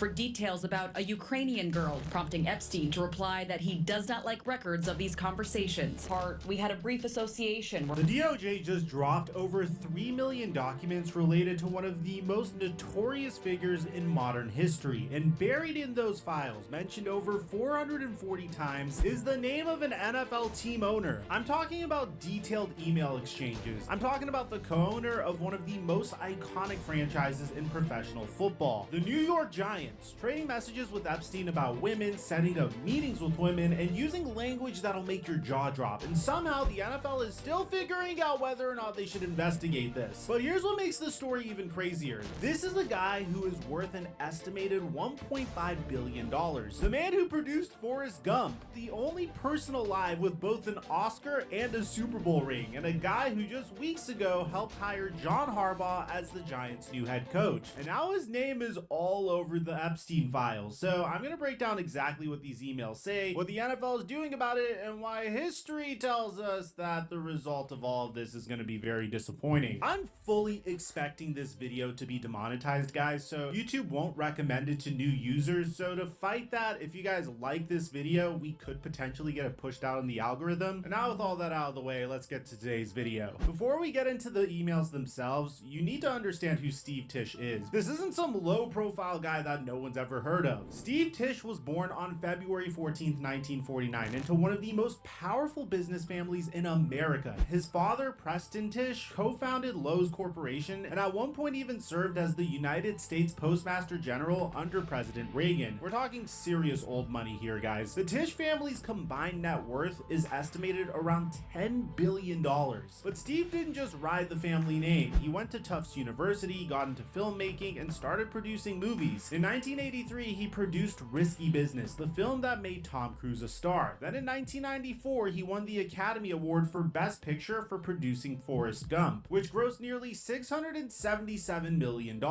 for details about a Ukrainian girl, prompting Epstein to reply that he does not like records of these conversations. We had a brief association. The DOJ just dropped over 3 million documents related to one of the most notorious figures in modern history, and buried in those files, mentioned over 440 times, is the name of an NFL team owner. I'm talking about detailed email exchanges. I'm talking about the co-owner of one of the most iconic franchises in professional football, the New York Giants, trading messages with Epstein about women, setting up meetings with women, and using language that'll make your jaw drop. And somehow the NFL is still figuring out whether or not they should investigate this. But here's what makes the story even crazier. This is a guy who is worth an estimated $1.5 billion. The man who produced Forrest Gump, the only person alive with both an Oscar and a Super Bowl ring, and a guy who just weeks ago helped hire John Harbaugh as the Giants' new head coach. And now his name is all over the Epstein files. So I'm going to break down exactly what these emails say, what the NFL is doing about it, and why history tells us that the result of all of this is going to be very disappointing. I'm fully expecting this video to be demonetized, guys, so YouTube won't recommend it to new users. So to fight that, if you guys like this video, we could potentially get it pushed out in the algorithm. And now with all that out of the way, let's get to today's video. Before we get into the emails themselves, you need to understand who Steve Tisch is. This isn't some low profile guy that no one's ever heard of. Steve Tisch was born on February 14th, 1949 into one of the most powerful business families in America. His father, Preston Tisch, co-founded Lowe's Corporation and at one point even served as the United States Postmaster General under President Reagan. We're talking serious old money here, guys. The Tisch family's combined net worth is estimated around $10 billion. But Steve didn't just ride the family name. He went to Tufts University, got into filmmaking, and started producing movies. In 1983, he produced Risky Business, the film that made Tom Cruise a star. Then in 1994, he won the Academy Award for Best Picture for producing Forrest Gump, which grossed nearly $677 million.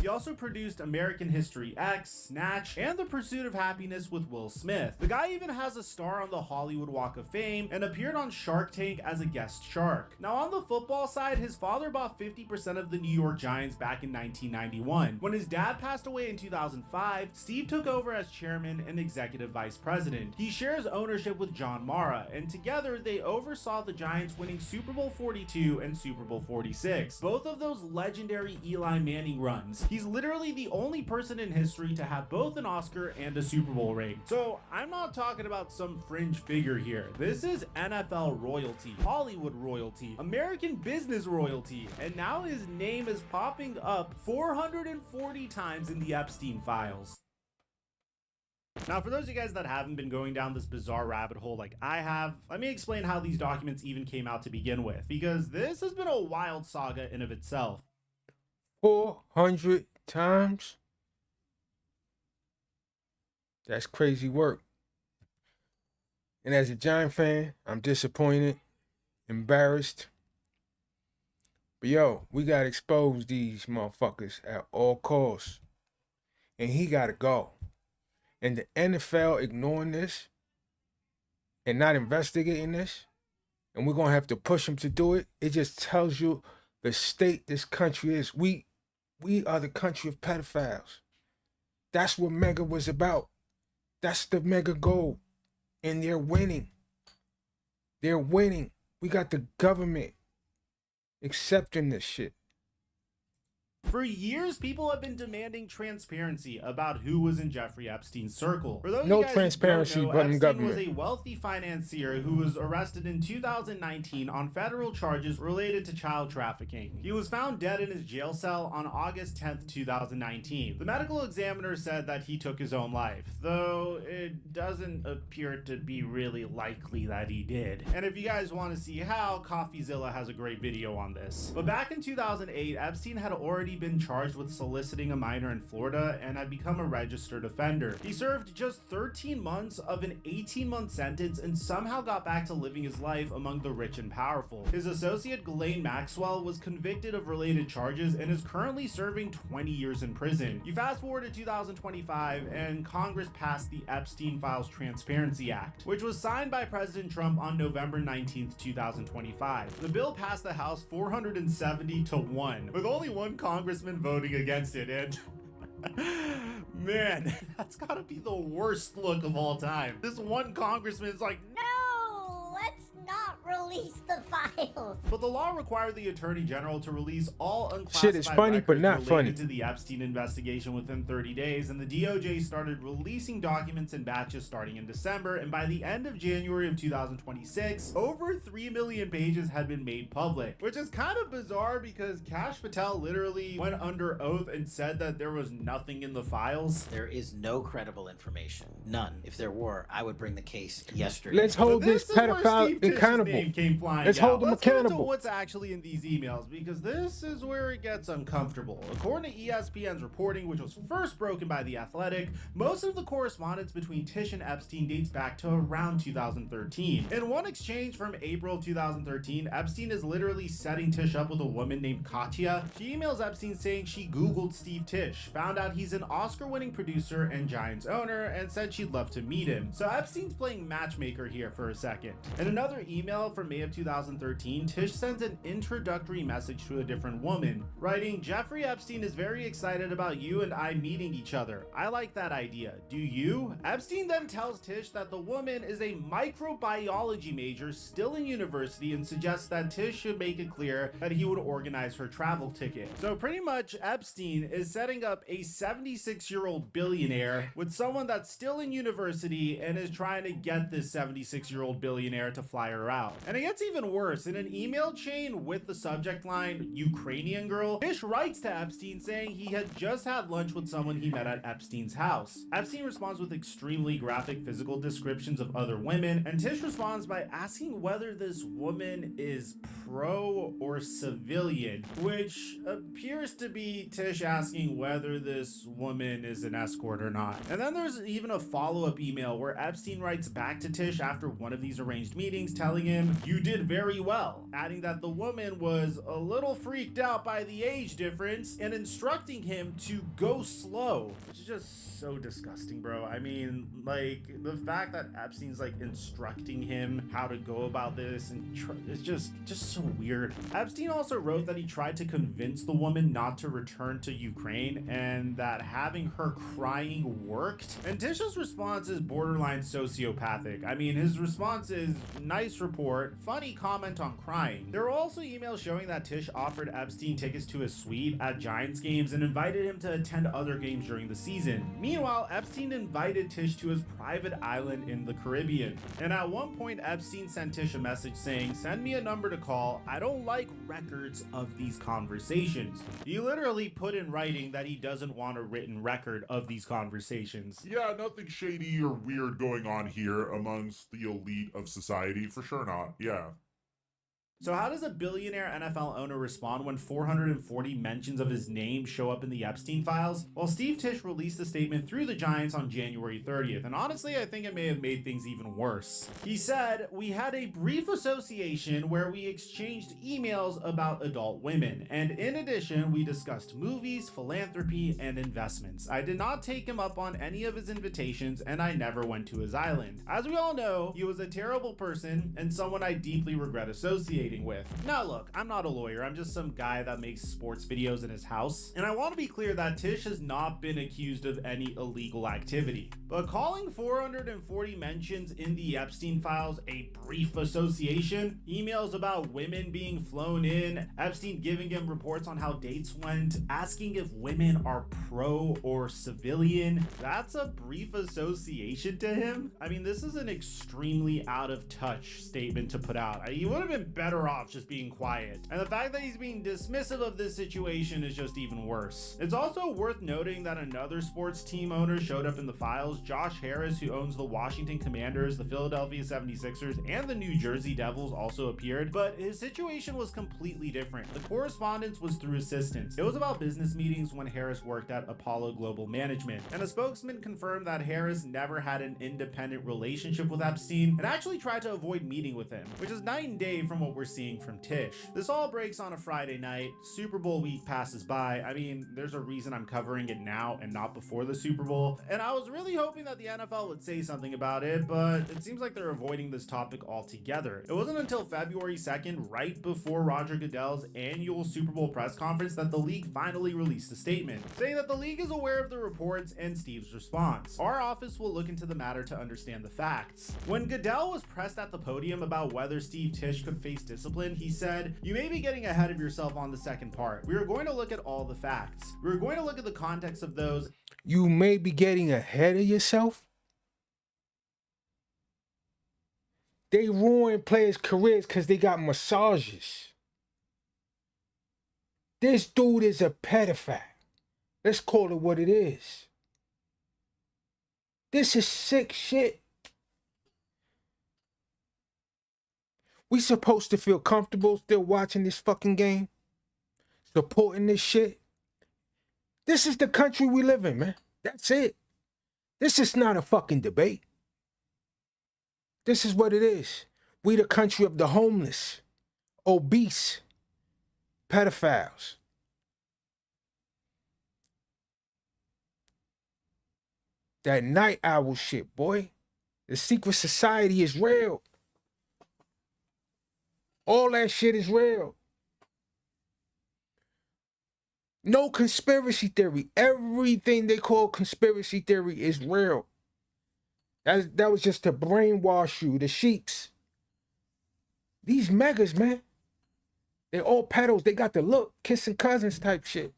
He also produced American History X, Snatch, and The Pursuit of Happiness with Will Smith. The guy even has a star on the Hollywood Walk of Fame and appeared on Shark Tank as a guest shark. Now on the football side, his father bought 50% of the New York Giants back in 1991. When his dad passed away in 2005, Steve took over as chairman and executive vice president. He shares ownership with John Mara, and together they oversaw the Giants winning Super Bowl 42 and Super Bowl 46, both of those legendary Eli Manning runs. He's literally the only person in history to have both an Oscar and a Super Bowl ring. So I'm not talking about some fringe figure here. This is NFL royalty, Hollywood royalty, American business royalty, and now his name is popping up 440 times in the Epstein files. Now, for those of you guys that haven't been going down this bizarre rabbit hole like I have, let me explain how these documents even came out to begin with, because this has been a wild saga in of itself. 400 times? That's crazy work. And as a Giant fan, I'm disappointed, embarrassed. But yo, we gotta expose these motherfuckers at all costs. And he gotta go. And the NFL ignoring this and not investigating this, and we're gonna have to push him to do it. It just tells you the state this country is. We are the country of pedophiles. That's what Mega was about. That's the Mega goal. And they're winning. They're winning. We got the government accepting this shit. For years, people have been demanding transparency about who was in Jeffrey Epstein's circle. For those No of you guys transparency, who don't know, but in Epstein government. was a wealthy financier who was arrested in 2019 on federal charges related to child trafficking. He was found dead in his jail cell on August 10th, 2019. The medical examiner said that he took his own life, though it doesn't appear to be really likely that he did. And if you guys want to see how, CoffeeZilla has a great video on this. But back in 2008, Epstein had already been charged with soliciting a minor in Florida and had become a registered offender. He served just 13 months of an 18-month sentence and somehow got back to living his life among the rich and powerful. His associate Ghislaine Maxwell was convicted of related charges and is currently serving 20 years in prison. You fast forward to 2025 and Congress passed the Epstein Files Transparency Act, which was signed by President Trump on November 19th, 2025. The bill passed the House 470 to 1, with only one congressman voting against it, and Man, that's gotta be the worst look of all time. This one congressman is like, No, let's not release the files. but the law required the attorney general to release all unclassified Shit is funny, but records not related funny. to the Epstein investigation within 30 days, and the DOJ started releasing documents in batches starting in December, and by the end of January of 2026, over 3 million pages had been made public, which is kind of bizarre because Kash Patel literally went under oath and said that there was nothing in the files. There is no credible information. None. If there were, I would bring the case yesterday. Let's hold this is where pedophile Steve Tisch's accountable. name came flying Let's out. hold him Let's get into accountable. what's actually in these emails, because this is where it gets uncomfortable. According to ESPN's reporting, which was first broken by The Athletic, most of the correspondence between Tisch and Epstein dates back to around 2013. In one exchange from April 2013, Epstein is literally setting Tisch up with a woman named Katya. She emails Epstein saying she Googled Steve Tisch, found out he's an Oscar-winning producer and Giants owner, and said she'd love to meet him. So Epstein's playing matchmaker here for a second. In another email from May of 2013, Tisch sends an introductory message to a different woman, writing, "Jeffrey Epstein is very excited about you and I meeting each other. I like that idea. Do you?" Epstein then tells Tisch that the woman is a microbiology major still in university and suggests that Tisch should make it clear that he would organize her travel ticket. So pretty much Epstein is setting up a 76-year-old billionaire with someone that's still in university and is trying to get this 76-year-old billionaire to fly her out. And it gets even worse. In an email chain with the subject line, "Ukrainian girl," Tisch writes to Epstein saying he had just had lunch with someone he met at Epstein's house. Epstein responds with extremely graphic physical descriptions of other women, and Tisch responds by asking whether this woman is pro or civilian, which appears to be Tisch asking whether this woman is an escort or not. And then there's even a follow-up email where Epstein writes back to Tisch after one of these arranged meetings telling him, "You did very well," adding that the woman was a little freaked out by the age difference and instructing him to go slow, which is just so disgusting, bro. I mean, like, the fact that Epstein's like instructing him how to go about this and it's just so weird. Epstein also wrote that he tried to convince the woman not to return to Ukraine and that having her crying worked. And Tisch's response is borderline sociopathic. I mean, his response is nice report, funny comment on crying. There were also emails showing that Tisch offered Epstein tickets to his suite at Giants games and invited him to attend other games during the season. Meanwhile, Epstein invited Tisch to his private island in the Caribbean. And at one point, Epstein sent Tisch a message saying, "Send me a number to call. I don't like records of these conversations." He literally put in writing that he doesn't want a written record of these conversations. Yeah, nothing shady or weird going on here amongst the elite of society, for sure not. Yeah. So how does a billionaire NFL owner respond when 440 mentions of his name show up in the Epstein files? Well, Steve Tisch released a statement through the Giants on January 30th, and honestly, I think it may have made things even worse. He said, "We had a brief association where we exchanged emails about adult women, and in addition, we discussed movies, philanthropy, and investments. I did not take him up on any of his invitations, and I never went to his island. As we all know, he was a terrible person and someone I deeply regret associating with." Now look, I'm not a lawyer, I'm just some guy that makes sports videos in his house, and I want to be clear that Tisch has not been accused of any illegal activity. But calling 440 mentions in the Epstein files a brief association, emails about women being flown in, Epstein giving him reports on how dates went, asking if women are pro or civilian, that's a brief association to him? I mean, this is an extremely out of touch statement to put out. He would have been better off just being quiet. And the fact that he's being dismissive of this situation is just even worse. It's also worth noting that another sports team owner showed up in the files. Josh Harris, who owns the Washington Commanders, the Philadelphia 76ers, and the New Jersey Devils, also appeared, but his situation was completely different. The correspondence was through assistants. It was about business meetings when Harris worked at Apollo Global Management, and a spokesman confirmed that Harris never had an independent relationship with Epstein and actually tried to avoid meeting with him, which is night and day from what we're seeing from Tisch. This all breaks on a Friday night. Super Bowl week passes by. I mean, there's a reason I'm covering it now and not before the Super Bowl. And I was really hoping that the NFL would say something about it, but it seems like they're avoiding this topic altogether. It wasn't until February 2nd, right before Roger Goodell's annual Super Bowl press conference, that the league finally released a statement saying that the league is aware of the reports and Steve's response. Our office will look into the matter to understand the facts. When Goodell was pressed at the podium about whether Steve Tisch could face discipline, he said, "You may be getting ahead of yourself on the second part. We are going to look at all the facts. We're going to look at the context of those." You may be getting ahead of yourself? They ruin players' careers because they got massages. This dude is a pedophile. Let's call it what it is. This is sick shit. We supposed to feel comfortable still watching this fucking game? Supporting this shit? This is the country we live in, man. That's it. This is not a fucking debate. This is what it is. We the country of the homeless, obese, pedophiles. That night owl shit, boy. The secret society is real. All that shit is real. No conspiracy theory. Everything they call conspiracy theory is real. That was just to brainwash you, the sheeps. These megas, man. They all pedos. They got the look, kissing cousins type shit.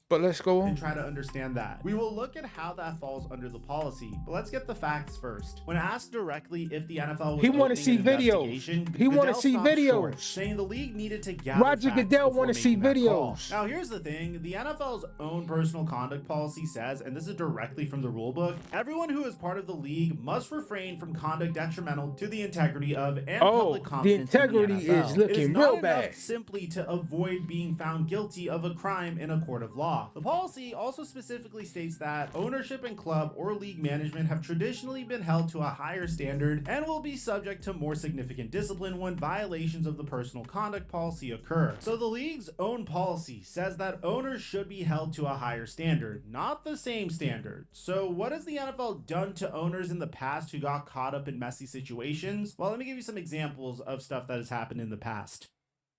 But let's go on and try to understand that. We will look at how that falls under the policy, but let's get the facts first. When asked directly if the NFL was he want to see videos. He want to see videos. Saying the league needed to gather Roger Goodell want to see videos. Now here's the thing, the NFL's own personal conduct policy says, and this is directly from the rule book, everyone who is part of the league must refrain from conduct detrimental to the integrity of and public confidence. The integrity in the NFL. is looking it is real not bad. enough simply to avoid being found guilty of a crime in a court of law. The policy also specifically states that ownership and club or league management have traditionally been held to a higher standard and will be subject to more significant discipline when violations of the personal conduct policy occur. So the league's own policy says that owners should be held to a higher standard, not the same standard. So what has the NFL done to owners in the past who got caught up in messy situations? Well, let me give you some examples of stuff that has happened in the past.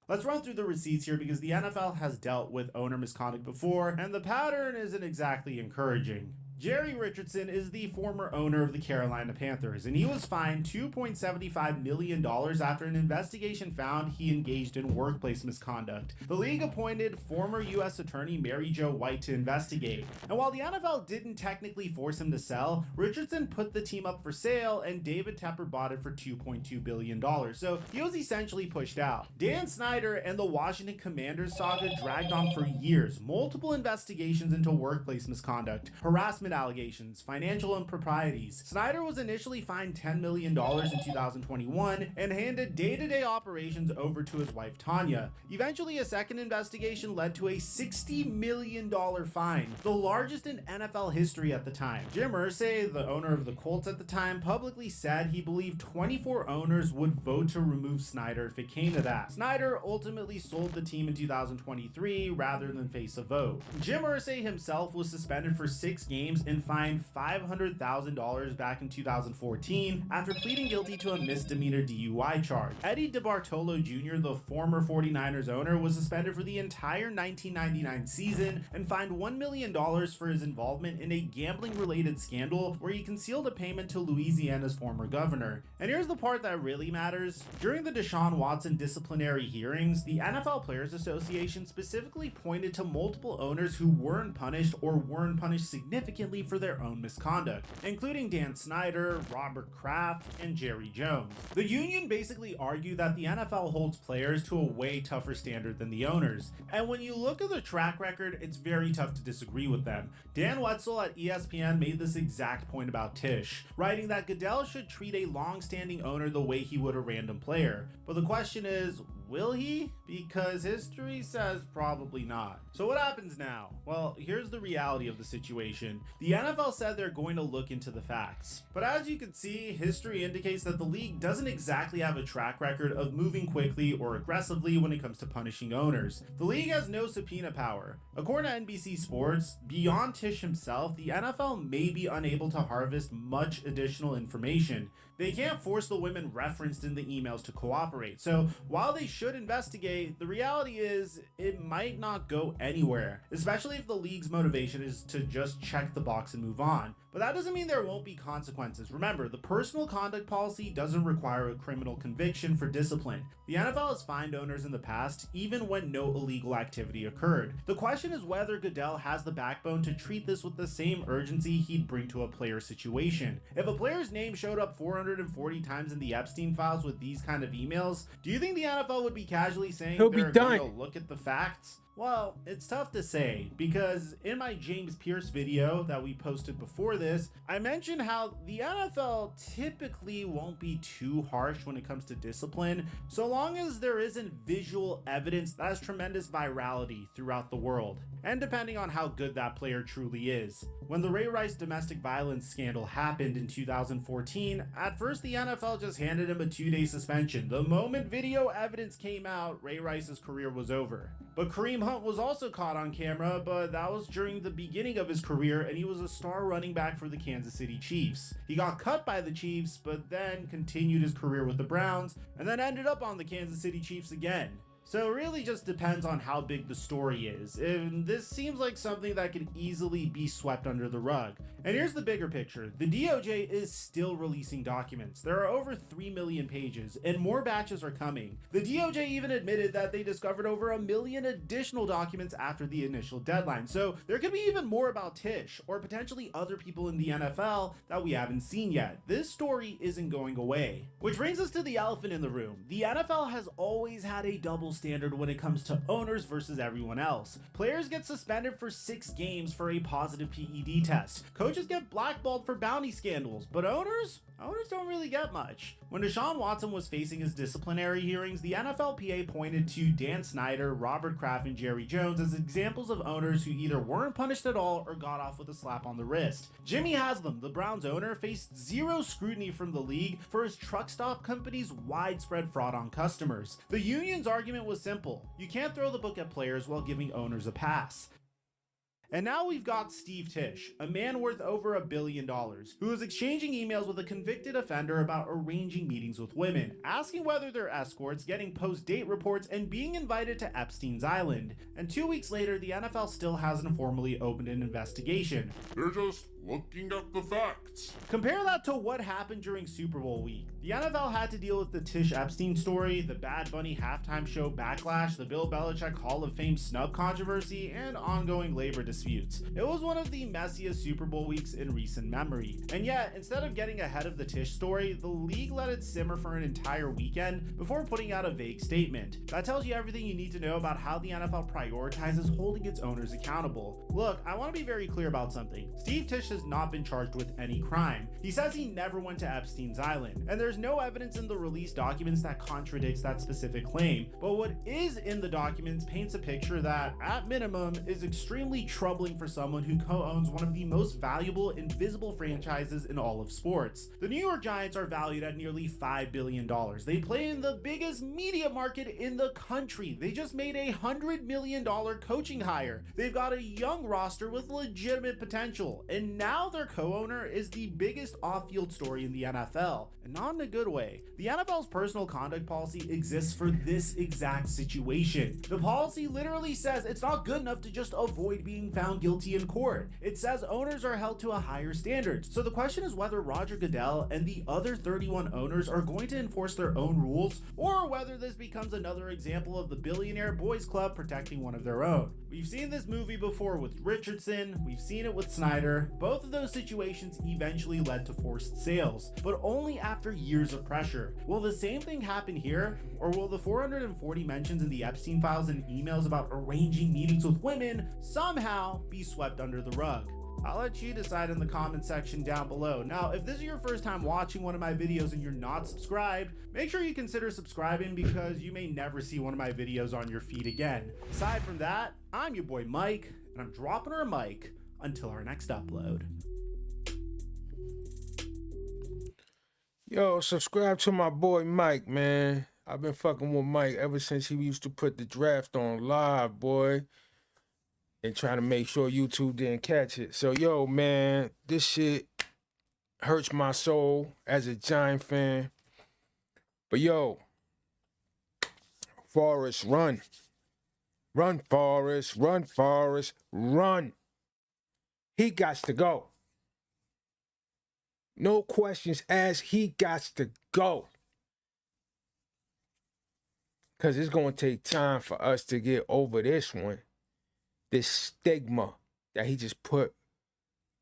Let's run through the receipts here because the NFL has dealt with owner misconduct before, and the pattern isn't exactly encouraging. Jerry Richardson is the former owner of the Carolina Panthers, and he was fined $2.75 million after an investigation found he engaged in workplace misconduct. The league appointed former U.S. Attorney Mary Jo White to investigate, and while the NFL didn't technically force him to sell, Richardson put the team up for sale, and David Tepper bought it for $2.2 billion, so he was essentially pushed out. Dan Snyder and the Washington Commanders saga dragged on for years, multiple investigations into workplace misconduct, harassment allegations, financial improprieties. Snyder was initially fined $10 million in 2021 and handed day-to-day operations over to his wife Tanya. Eventually, a second investigation led to a $60 million fine, the largest in NFL history at the time. Jim Irsay, the owner of the Colts at the time, publicly said he believed 24 owners would vote to remove Snyder if it came to that. Snyder ultimately sold the team in 2023 rather than face a vote. Jim Irsay himself was suspended for 6 games and fined $500,000 back in 2014 after pleading guilty to a misdemeanor DUI charge. Eddie DeBartolo Jr., the former 49ers owner, was suspended for the entire 1999 season and fined $1 million for his involvement in a gambling-related scandal where he concealed a payment to Louisiana's former governor. And here's the part that really matters. During the Deshaun Watson disciplinary hearings, the NFL Players Association specifically pointed to multiple owners who weren't punished or weren't punished significantly for their own misconduct, including Dan Snyder, Robert Kraft, and Jerry Jones. The union basically argued that the NFL holds players to a way tougher standard than the owners, and when you look at the track record, it's very tough to disagree with them. Dan Wetzel at ESPN made this exact point about Tisch, writing that Goodell should treat a long-standing owner the way he would a random player. But the question is, will he? Because history says probably not. So what happens now? Well, here's the reality of the situation. The NFL said they're going to look into the facts. But as you can see, history indicates that the league doesn't exactly have a track record of moving quickly or aggressively when it comes to punishing owners. The league has no subpoena power. According to NBC Sports, beyond Tisch himself, the NFL may be unable to harvest much additional information. They can't force the women referenced in the emails to cooperate. So while they should investigate, the reality is it might not go anywhere, especially if the league's motivation is to just check the box and move on. But that doesn't mean there won't be consequences. Remember, the personal conduct policy doesn't require a criminal conviction for discipline. The NFL has fined owners in the past, even when no illegal activity occurred. The question is whether Goodell has the backbone to treat this with the same urgency he'd bring to a player situation. If a player's name showed up 440 times in the Epstein files with these kind of emails, do you think the NFL would be casually saying He'll be they're done. going to look at the facts? Well, it's tough to say, because in my James Pierce video that we posted before this, I mentioned how the NFL typically won't be too harsh when it comes to discipline, so long as there isn't visual evidence that has tremendous virality throughout the world, and depending on how good that player truly is. When the Ray Rice domestic violence scandal happened in 2014, at first the NFL just handed him a 2-day suspension. The moment video evidence came out, Ray Rice's career was over. But Kareem Hunt was also caught on camera, but that was during the beginning of his career, and he was a star running back for the Kansas City Chiefs. He got cut by the Chiefs, but then continued his career with the Browns, and then ended up on the Kansas City Chiefs again. So it really just depends on how big the story is, and this seems like something that can easily be swept under the rug. And here's the bigger picture. The DOJ is still releasing documents. There are over 3 million pages, and more batches are coming. The DOJ even admitted that they discovered over 1 million additional documents after the initial deadline. So there could be even more about Tisch, or potentially other people in the NFL that we haven't seen yet. This story isn't going away. Which brings us to the elephant in the room. The NFL has always had a double standard when it comes to owners versus everyone else. Players get suspended for 6 games for a positive PED test. Coaches get blackballed for bounty scandals, but owners don't really get much. When Deshaun Watson was facing his disciplinary hearings, the NFLPA pointed to Dan Snyder, Robert Kraft, and Jerry Jones as examples of owners who either weren't punished at all or got off with a slap on the wrist. Jimmy Haslam, the Browns owner, faced zero scrutiny from the league for his truck stop company's widespread fraud on customers. The union's argument was simple: you can't throw the book at players while giving owners a pass. And now we've got Steve Tisch, a man worth over $1 billion, who is exchanging emails with a convicted offender about arranging meetings with women, asking whether they're escorts, getting post-date reports, and being invited to Epstein's Island. And 2 weeks later, the NFL still hasn't formally opened an investigation. They're just looking at the facts. Compare that to what happened during Super Bowl week. The NFL had to deal with the Tisch Epstein story, the Bad Bunny halftime show backlash, the Bill Belichick Hall of Fame snub controversy, and ongoing labor disputes. It was one of the messiest Super Bowl weeks in recent memory. And yet, instead of getting ahead of the Tisch story, the league let it simmer for an entire weekend before putting out a vague statement. That tells you everything you need to know about how the NFL prioritizes holding its owners accountable. Look, I want to be very clear about something. Steve Tisch has not been charged with any crime. He says he never went to Epstein's Island, and there's no evidence in the released documents that contradicts that specific claim. But what is in the documents paints a picture that, at minimum, is extremely troubling for someone who co-owns one of the most valuable and visible franchises in all of sports. The New York Giants are valued at nearly $5 billion. They play in the biggest media market in the country. They just made a $100 million coaching hire. They've got a young roster with legitimate potential, and now their co-owner is the biggest off-field story in the NFL, and not in a good way. The NFL's personal conduct policy exists for this exact situation. The policy literally says it's not good enough to just avoid being found guilty in court. It says owners are held to a higher standard. So the question is whether Roger Goodell and the other 31 owners are going to enforce their own rules, or whether this becomes another example of the billionaire boys club protecting one of their own. We've seen this movie before with Richardson, we've seen it with Snyder. Both of those situations eventually led to forced sales, but only after years of pressure. Will the same thing happen here, or will the 440 mentions in the Epstein files and emails about arranging meetings with women somehow be swept under the rug? I'll let you decide in the comment section down below. Now, if this is your first time watching one of my videos and you're not subscribed, make sure you consider subscribing because you may never see one of my videos on your feed again. Aside from that, I'm your boy Mike, and I'm dropping our mic until our next upload. Yo, subscribe to my boy Mike, man. I've been fucking with Mike ever since he used to put the draft on live, boy. And trying to make sure YouTube didn't catch it. So, yo, man, this shit hurts my soul as a Giant fan. But, yo, Forrest, run. Run, Forrest. Run, Forrest. Run. He gots to go. No questions asked. He gots to go. Because it's going to take time for us to get over this one. This stigma that he just put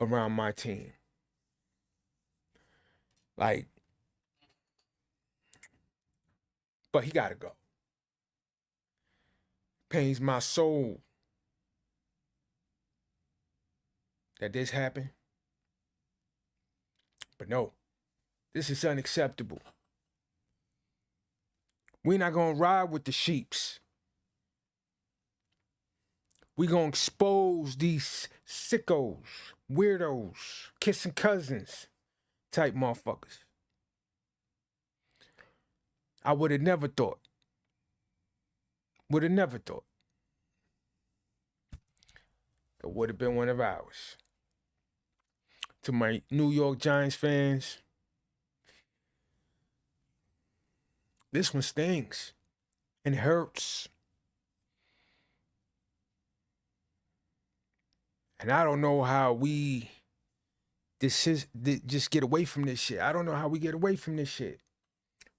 around my team. Like, but he got to go. Pains my soul that this happened. But no, this is unacceptable. We're not going to ride with the sheeps. We're going to expose these sickos, weirdos, kissing cousins type motherfuckers. I would have never thought. Would have never thought. It would have been one of ours. To my New York Giants fans, this one stings and hurts. And I don't know how we just get away from this shit. I don't know how we get away from this shit.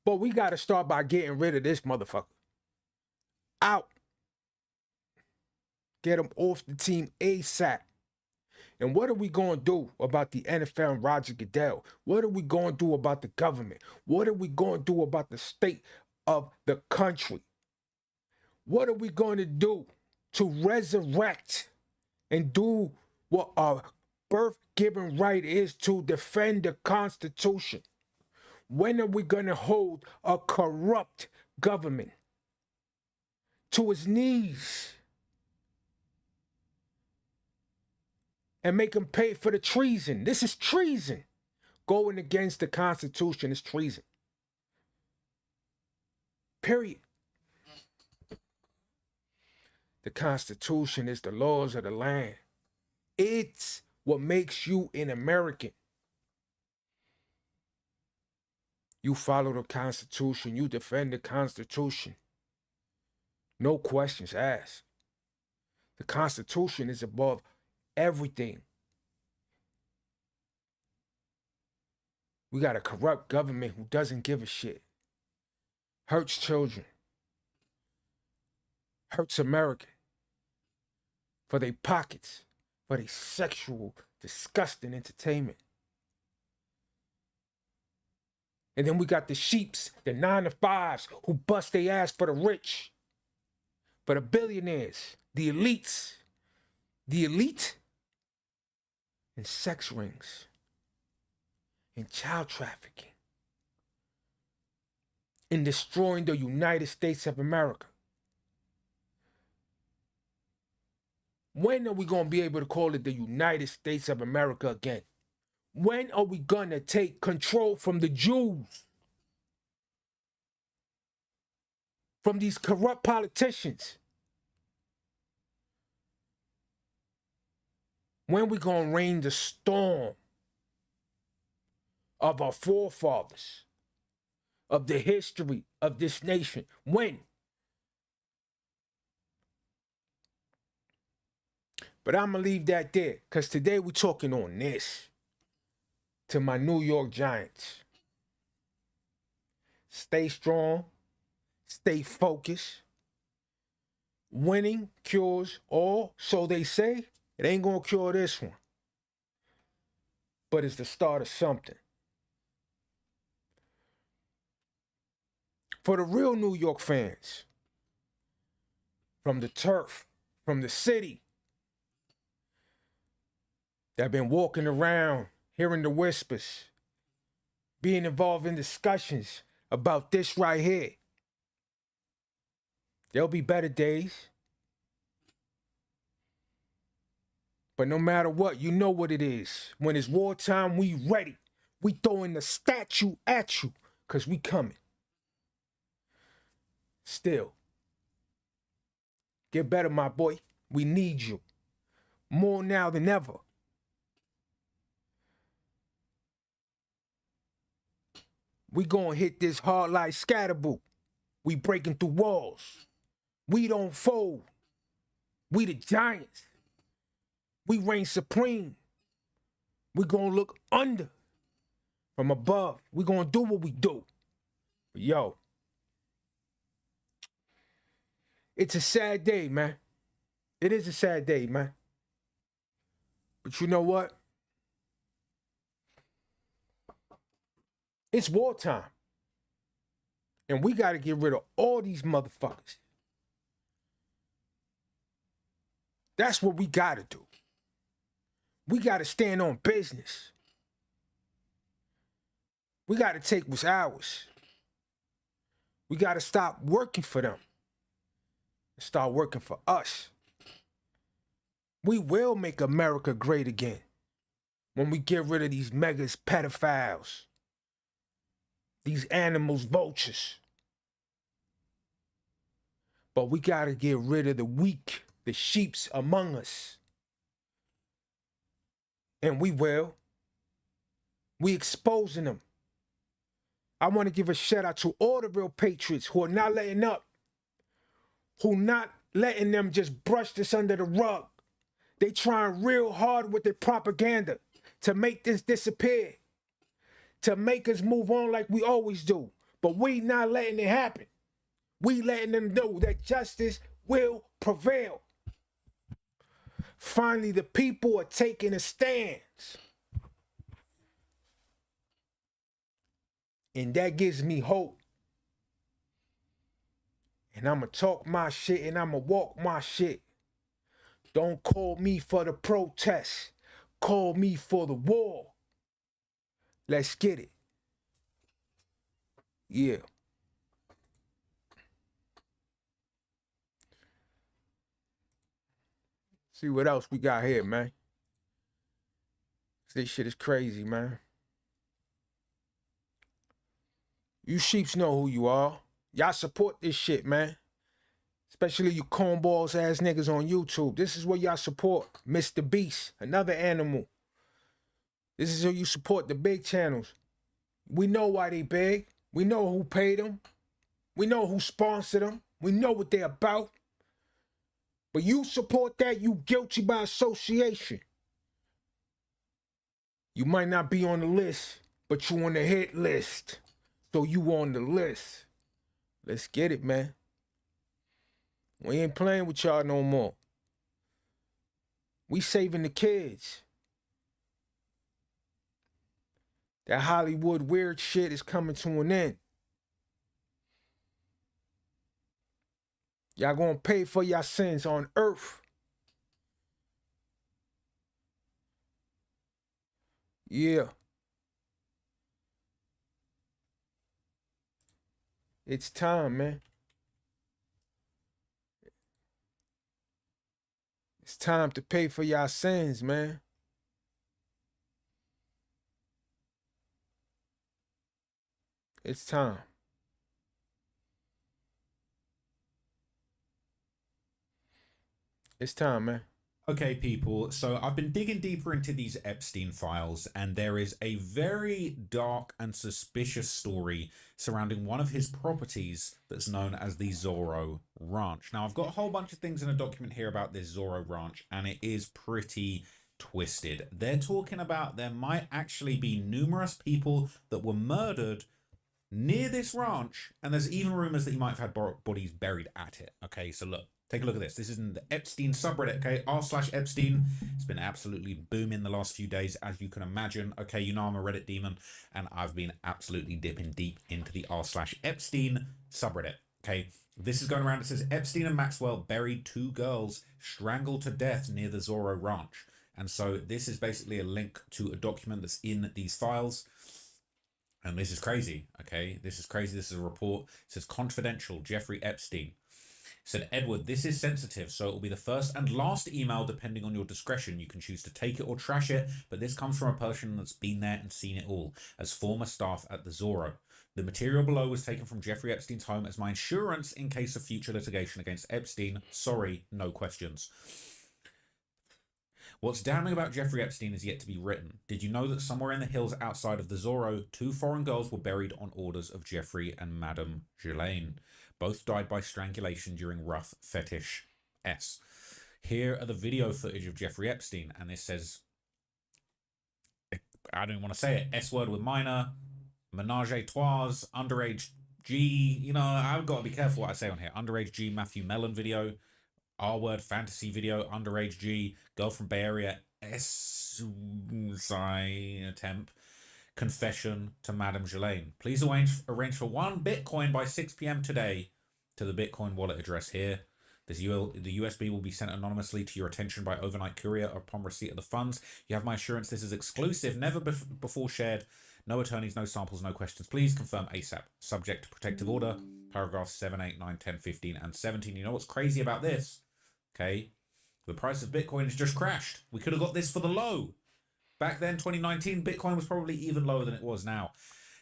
But we got to start by getting rid of this motherfucker. Out. Get him off the team ASAP. And what are we going to do about the NFL and Roger Goodell? What are we going to do about the government? What are we going to do about the state of the country? What are we going to do to resurrect and do what our birth-given right is to defend the Constitution? When are we going to hold a corrupt government to its knees and make them pay for the treason? This is treason. Going against the Constitution is treason. Period. The Constitution is the laws of the land. It's what makes you an American. You follow the Constitution. You defend the Constitution. No questions asked. The Constitution is above everything. We got a corrupt government who doesn't give a shit. Hurts children. Hurts America. For their pockets. For their sexual, disgusting entertainment. And then we got the sheeps, the 9-to-5s, who bust their ass for the rich. For the billionaires. The elites. The elite. And sex rings. And child trafficking. And destroying the United States of America. When are we going to be able to call it the United States of America again? When are we going to take control from the Jews? From these corrupt politicians? When we going to rain the storm of our forefathers, of the history of this nation? When? But I'm going to leave that there, because today we're talking on this. To my New York Giants. Stay strong. Stay focused. Winning cures all, so they say. It ain't going to cure this one. But it's the start of something. For the real New York fans, from the turf, from the city, that been walking around, hearing the whispers, being involved in discussions about this right here. There'll be better days. But no matter what, you know what it is. When it's wartime, we ready. We throwing the statue at you, because we coming. Still, get better, my boy. We need you. More now than ever. We gonna hit this hard like scatterboot. We breaking through walls. We don't fold. We the giants. We reign supreme. We gonna look under. From above. We gonna do what we do. Yo. It's a sad day, man. It is a sad day, man. But you know what? It's wartime. And we got to get rid of all these motherfuckers. That's what we got to do. We got to stand on business. We got to take what's ours. We got to stop working for them and start working for us. We will make America great again when we get rid of these megas, pedophiles, these animals, vultures. But we got to get rid of the weak, the sheeps among us. And we will. We exposing them. I want to give a shout out to all the real patriots who are not letting up, who not letting them just brush this under the rug. They trying real hard with their propaganda to make this disappear, to make us move on like we always do. But we not letting it happen. We letting them know that justice will prevail. Finally, the people are taking a stance. And that gives me hope. And I'ma talk my shit and I'ma walk my shit. Don't call me for the protest. Call me for the war. Let's get it. Yeah. See what else we got here, man. This shit is crazy, man. You sheeps know who you are. Y'all support this shit, man. Especially you cornballs ass niggas on YouTube. This is what y'all support. Mr. Beast, another animal. This is who you support, the big channels. We know why they big. We know who paid them. We know who sponsored them. We know what they're about. But you support that, you guilty by association. You might not be on the list, but you on the hit list. So you on the list. Let's get it, man. We ain't playing with y'all no more. We saving the kids. That Hollywood weird shit is coming to an end. Y'all gonna pay for your sins on earth. Yeah. It's time, man. It's time to pay for your sins, man. It's time. It's time, man. Okay, people, so I've been digging deeper into these Epstein files, and there is a very dark and suspicious story surrounding one of his properties that's known as the Zorro Ranch. Now, I've got a whole bunch of things in a document here about this Zorro Ranch, and it is pretty twisted. They're talking about there might actually be numerous people that were murdered near this ranch, and there's even rumors that he might have had bodies buried at it. Okay, so look. Take a look at this. This is in the Epstein subreddit, okay? r/Epstein. It's been absolutely booming the last few days, as you can imagine. Okay, you know I'm a Reddit demon, and I've been absolutely dipping deep into the r/Epstein subreddit, okay? This is going around. It says, Epstein and Maxwell buried 2 girls strangled to death near the Zorro Ranch. And so this is basically a link to a document that's in these files. And this is crazy, okay? This is crazy. This is a report. It says, confidential, Jeffrey Epstein. Said, Edward, this is sensitive, so it will be the first and last email depending on your discretion. You can choose to take it or trash it, but this comes from a person that's been there and seen it all, as former staff at the Zorro. The material below was taken from Jeffrey Epstein's home as my insurance in case of future litigation against Epstein. Sorry, no questions. What's damning about Jeffrey Epstein is yet to be written. Did you know that somewhere in the hills outside of the Zorro, 2 foreign girls were buried on orders of Jeffrey and Madame Ghislaine? Both died by strangulation during rough fetish S. Here are the video footage of Jeffrey Epstein, and this says, I don't want to say it, S-word with minor, menage a trois, underage G, you know, I've got to be careful what I say on here. Underage G, Matthew Mellon video, R-word fantasy video, underage G, girl from Bay Area, attempt, confession to Madame Ghislaine. Please arrange for 1 Bitcoin by 6 p.m. today to the Bitcoin wallet address here. The USB will be sent anonymously to your attention by overnight courier upon receipt of the funds. You have my assurance this is exclusive, never before shared. No attorneys, no samples, no questions. Please confirm ASAP. Subject to protective order. Paragraphs 7, 8, 9, 10, 15, and 17. You know what's crazy about this? Okay. The price of Bitcoin has just crashed. We could have got this for the low. Back then, 2019, Bitcoin was probably even lower than it was now.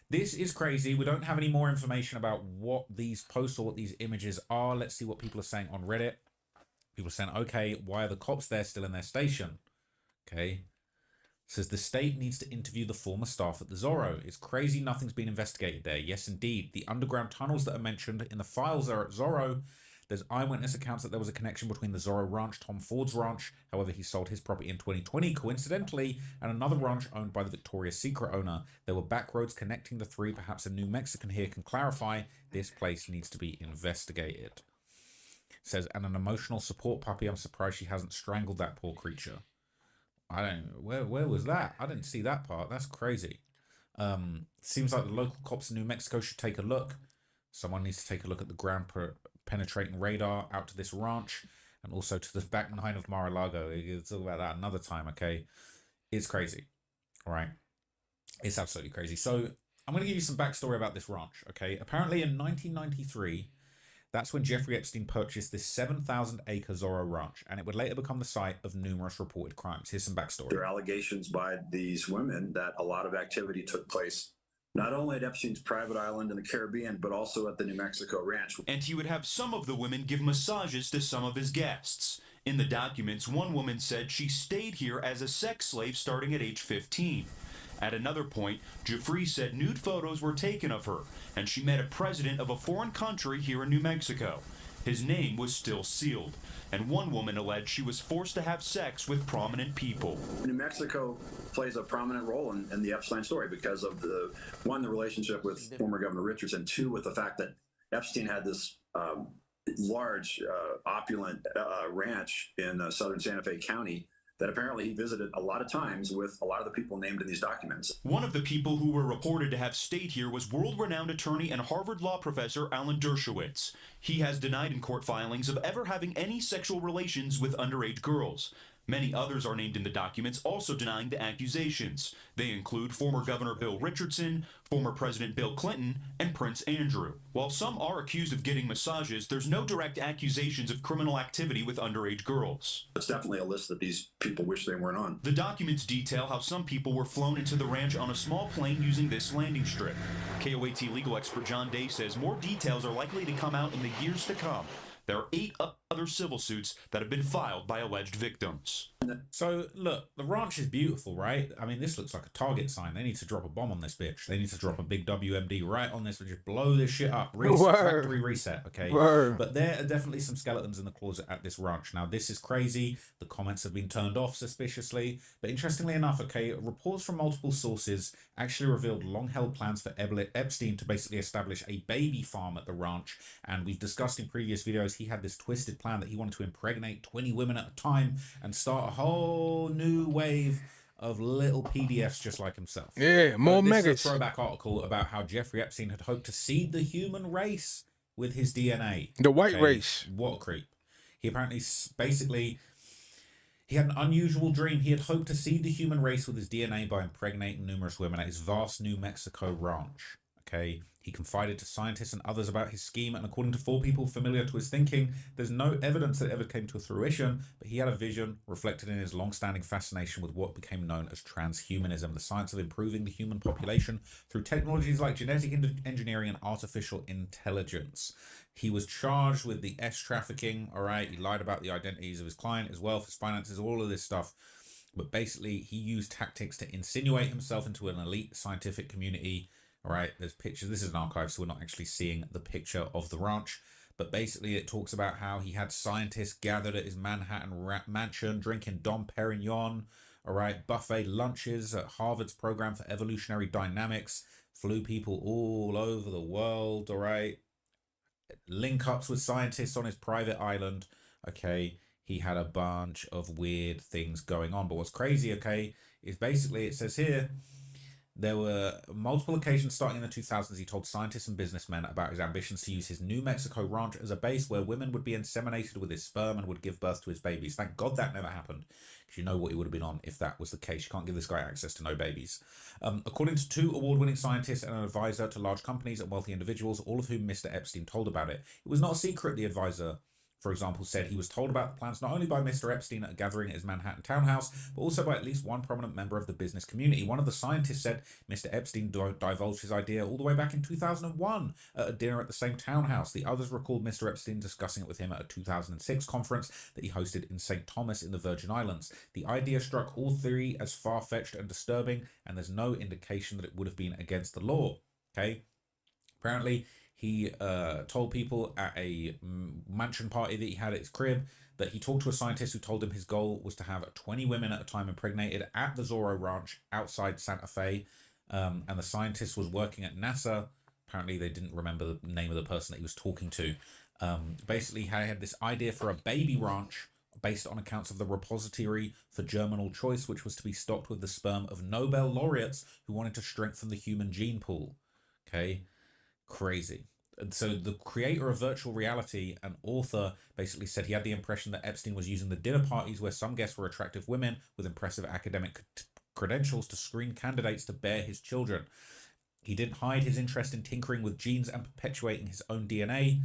This is crazy. We don't have any more information about what these posts or what these images are. Let's see what people are saying on Reddit. People are saying, okay, why are the cops there still in their station? Okay. It says the state needs to interview the former staff at the Zorro. It's crazy nothing's been investigated there. Yes, indeed. The underground tunnels that are mentioned in the files are at Zorro. There's eyewitness accounts that there was a connection between the Zorro ranch, Tom Ford's ranch. However, he sold his property in 2020, coincidentally, and another ranch owned by the Victoria's Secret owner. There were back roads connecting the 3. Perhaps a New Mexican here can clarify. This place needs to be investigated. It says, and an emotional support puppy. I'm surprised she hasn't strangled that poor creature. I don't. Where was that? I didn't see that part. That's crazy. Seems like the local cops in New Mexico should take a look. Someone needs to take a look at the ground penetrating radar out to this ranch and also to the back 9 of Mar-a-Lago. We'll talk about that another time, okay? It's crazy, all right? It's absolutely crazy. So I'm going to give you some backstory about this ranch, okay? Apparently in 1993, that's when Jeffrey Epstein purchased this 7,000-acre Zorro ranch, and it would later become the site of numerous reported crimes. Here's some backstory. There are allegations by these women that a lot of activity took place not only at Epstein's private island in the Caribbean, but also at the New Mexico ranch. And he would have some of the women give massages to some of his guests. In the documents, one woman said she stayed here as a sex slave starting at age 15. At another point, Jeffrey said nude photos were taken of her, and she met a president of a foreign country here in New Mexico. His name was still sealed, and one woman alleged she was forced to have sex with prominent people. New Mexico plays a prominent role in the Epstein story because of the relationship with former Governor Richardson, 2, with the fact that Epstein had this large, opulent ranch in southern Santa Fe County that apparently he visited a lot of times with a lot of the people named in these documents. One of the people who were reported to have stayed here was world-renowned attorney and Harvard law professor Alan Dershowitz. He has denied in court filings of ever having any sexual relations with underage girls. Many others are named in the documents, also denying the accusations. They include former Governor Bill Richardson, former President Bill Clinton, and Prince Andrew. While some are accused of getting massages, there's no direct accusations of criminal activity with underage girls. It's definitely a list that these people wish they weren't on. The documents detail how some people were flown into the ranch on a small plane using this landing strip. KOAT legal expert John Day says more details are likely to come out in the years to come. There are 8 other civil suits that have been filed by alleged victims. So, look, the ranch is beautiful, right? I mean, this looks like a Target sign. They need to drop a bomb on this bitch. They need to drop a big WMD right on this and just blow this shit up. Factory reset, okay? Word. But there are definitely some skeletons in the closet at this ranch. Now, this is crazy. The comments have been turned off suspiciously. But interestingly enough, okay, reports from multiple sources actually revealed long-held plans for Epstein to basically establish a baby farm at the ranch. And we've discussed in previous videos, he had this twisted plan that he wanted to impregnate 20 women at a time and start a whole new wave of little PDFs just like himself. Yeah, more This maggots. is a throwback article about how Jeffrey Epstein had hoped to seed the human race with his DNA. The white race. What a creep. He apparently basically He had an unusual dream. He had hoped to seed the human race with his DNA by impregnating numerous women at his vast New Mexico ranch. Okay, he confided to scientists and others about his scheme, and according to 4 people familiar to his thinking, there's no evidence that it ever came to fruition, but he had a vision reflected in his long-standing fascination with what became known as transhumanism, the science of improving the human population through technologies like genetic engineering and artificial intelligence. He was charged with the trafficking, all right? He lied about the identities of his client, his wealth, his finances, all of this stuff. But basically, he used tactics to insinuate himself into an elite scientific community. All right, there's pictures. This is an archive, so we're not actually seeing the picture of the ranch. But basically, it talks about how he had scientists gathered at his Manhattan mansion, drinking Dom Perignon, all right, buffet lunches at Harvard's program for evolutionary dynamics, flew people all over the world, all right, link ups with scientists on his private island. Okay, he had a bunch of weird things going on. But what's crazy, okay, is basically it says here, there were multiple occasions starting in the 2000s he told scientists and businessmen about his ambitions to use his New Mexico ranch as a base where women would be inseminated with his sperm and would give birth to his babies. Thank God that never happened, because you know what he would have been on if that was the case. You can't give this guy access to no babies. According to 2 award-winning scientists and an advisor to large companies and wealthy individuals, all of whom Mr. Epstein told about it. It was not a secret, the advisor, for example, said he was told about the plans not only by Mr. Epstein at a gathering at his Manhattan townhouse, but also by at least one prominent member of the business community. One of the scientists said Mr. Epstein divulged his idea all the way back in 2001 at a dinner at the same townhouse. The others recalled Mr. Epstein discussing it with him at a 2006 conference that he hosted in St. Thomas in the Virgin Islands. The idea struck all 3 as far-fetched and disturbing, and there's no indication that it would have been against the law. Okay? Apparently, he told people at a mansion party that he had at his crib that he talked to a scientist who told him his goal was to have 20 women at a time impregnated at the Zorro Ranch outside Santa Fe. And the scientist was working at NASA. Apparently, they didn't remember the name of the person that he was talking to. Basically, he had this idea for a baby ranch based on accounts of the repository for germinal choice, which was to be stocked with the sperm of Nobel laureates who wanted to strengthen the human gene pool. Okay? Crazy. And so the creator of virtual reality and author basically said he had the impression that Epstein was using the dinner parties where some guests were attractive women with impressive academic credentials to screen candidates to bear his children. He didn't hide his interest in tinkering with genes and perpetuating his own DNA.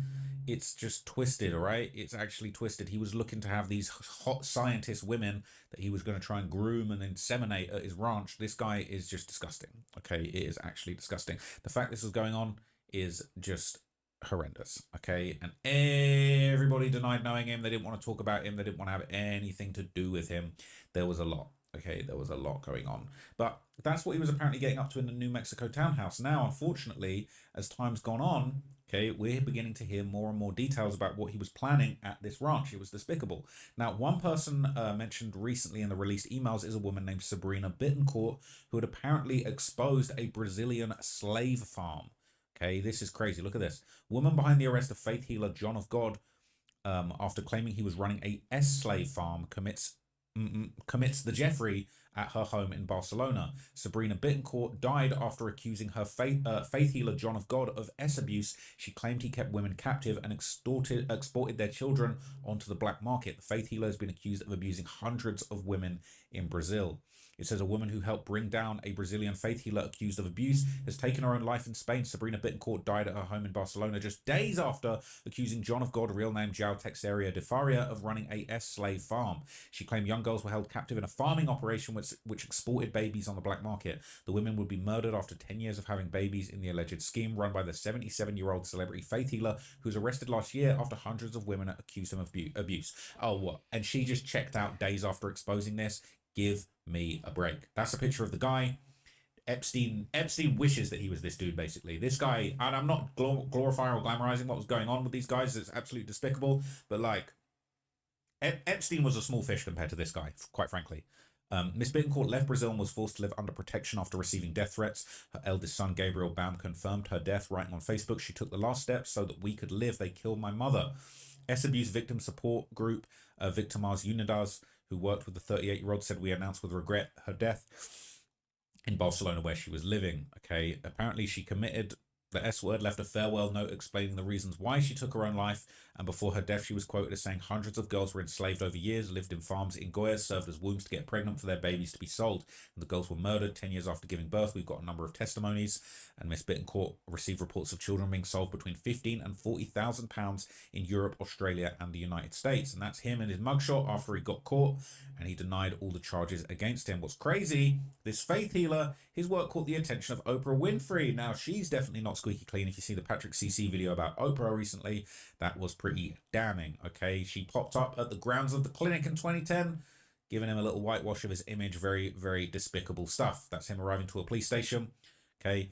It's just twisted, all right? It's actually twisted. He was looking to have these hot scientist women that he was going to try and groom and inseminate at his ranch. This guy is just disgusting, okay? It is actually disgusting. The fact this was going on is just horrendous, okay? And everybody denied knowing him. They didn't want to talk about him. They didn't want to have anything to do with him. There was a lot, okay? There was a lot going on. But that's what he was apparently getting up to in the New Mexico townhouse. Now, unfortunately, as time's gone on, okay, we're beginning to hear more and more details about what he was planning at this ranch. It was despicable. Now, one person mentioned recently in the released emails is a woman named Sabrina Bittencourt, who had apparently exposed a Brazilian slave farm. Okay, this is crazy. Look at this. Woman behind the arrest of faith healer John of God after claiming he was running a slave farm commits the JAFFE at her home in Barcelona. Sabrina Bittencourt died after accusing her faith healer John of God of abuse. She claimed he kept women captive and exported their children onto the black market. The faith healer has been accused of abusing hundreds of women in Brazil. It says a woman who helped bring down a Brazilian faith healer accused of abuse has taken her own life in Spain. Sabrina Bittencourt died at her home in Barcelona just days after accusing John of God, real name João Teixeira de Faria, of running a slave farm. She claimed young girls were held captive in a farming operation which exported babies on the black market. The women would be murdered after 10 years of having babies in the alleged scheme run by the 77-year-old celebrity faith healer who was arrested last year after hundreds of women accused him of abuse. Oh, what? And she just checked out days after exposing this? Give me a break. That's a picture of the guy. Epstein wishes that he was this dude, basically. This guy, and I'm not glorifying or glamorizing what was going on with these guys. It's absolutely despicable. But like, Epstein was a small fish compared to this guy, quite frankly. Miss Bittencourt left Brazil and was forced to live under protection after receiving death threats. Her eldest son, Gabriel Bam, confirmed her death, writing on Facebook, "She took the last steps so that we could live. They killed my mother." S-Abuse Victim Support Group, Victimas Unidas, who worked with the 38-year-old, said, "We announced with regret her death in Barcelona where she was living." Okay, apparently she committed The S word left a farewell note explaining the reasons why she took her own life, and before her death she was quoted as saying hundreds of girls were enslaved over years, lived in farms in Goya, served as wombs to get pregnant for their babies to be sold, and the girls were murdered 10 years after giving birth. We've got a number of testimonies, and Miss Bittencourt received reports of children being sold between £15,000 and £40,000 in Europe, Australia, and the United States. And that's him in his mugshot after he got caught, and he denied all the charges against him. What's crazy, this faith healer, his work caught the attention of Oprah Winfrey. Now, she's definitely not squeaky clean. If you see the Patrick CC video about Oprah recently, that was pretty damning, okay? She popped up at the grounds of the clinic in 2010, giving him a little whitewash of his image. Very, very despicable stuff. That's him arriving to a police station, okay?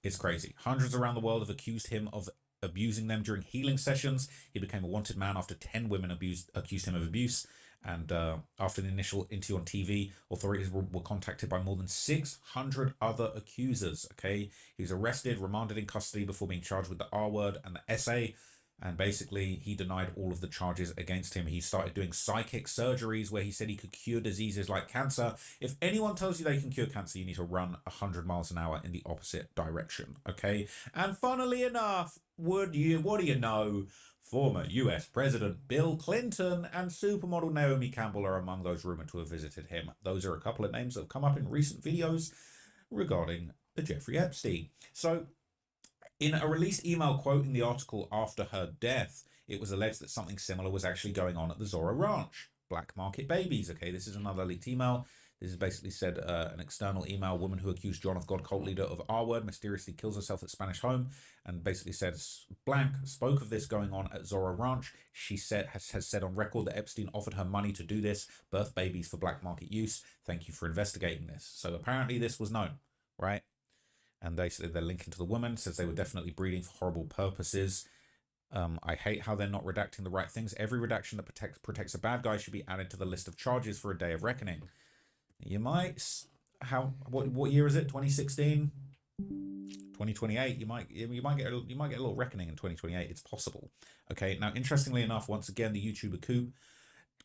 It's crazy. Hundreds around the world have accused him of abusing them during healing sessions. He became a wanted man after 10 women accused him of abuse. And after the initial interview on TV, authorities were contacted by more than 600 other accusers, okay? He was arrested, remanded in custody before being charged with the R word and the SA. And basically, he denied all of the charges against him. He started doing psychic surgeries where he said he could cure diseases like cancer. If anyone tells you they can cure cancer, you need to run 100 miles an hour in the opposite direction, okay? And funnily enough, what do you know? Former US President Bill Clinton and supermodel Naomi Campbell are among those rumored to have visited him. Those are a couple of names that have come up in recent videos regarding the Jeffrey Epstein. So, in a released email quoting the article after her death, it was alleged that something similar was actually going on at the Zorro Ranch. Black market babies, okay? This is another leaked email. This is basically said an external email, woman who accused John of God cult leader of R-word mysteriously kills herself at Spanish home, and basically says blank spoke of this going on at Zorro Ranch. She said has said on record that Epstein offered her money to do this, birth babies for black market use. Thank you for investigating this. So apparently this was known, right? And they're linking to the woman, says they were definitely breeding for horrible purposes. I hate how they're not redacting the right things. Every redaction that protects a bad guy should be added to the list of charges for a day of reckoning. You might, what year is it? 2016, 2028. You might get a little reckoning in 2028. It's possible. Okay. Now, interestingly enough, once again, the YouTuber Coop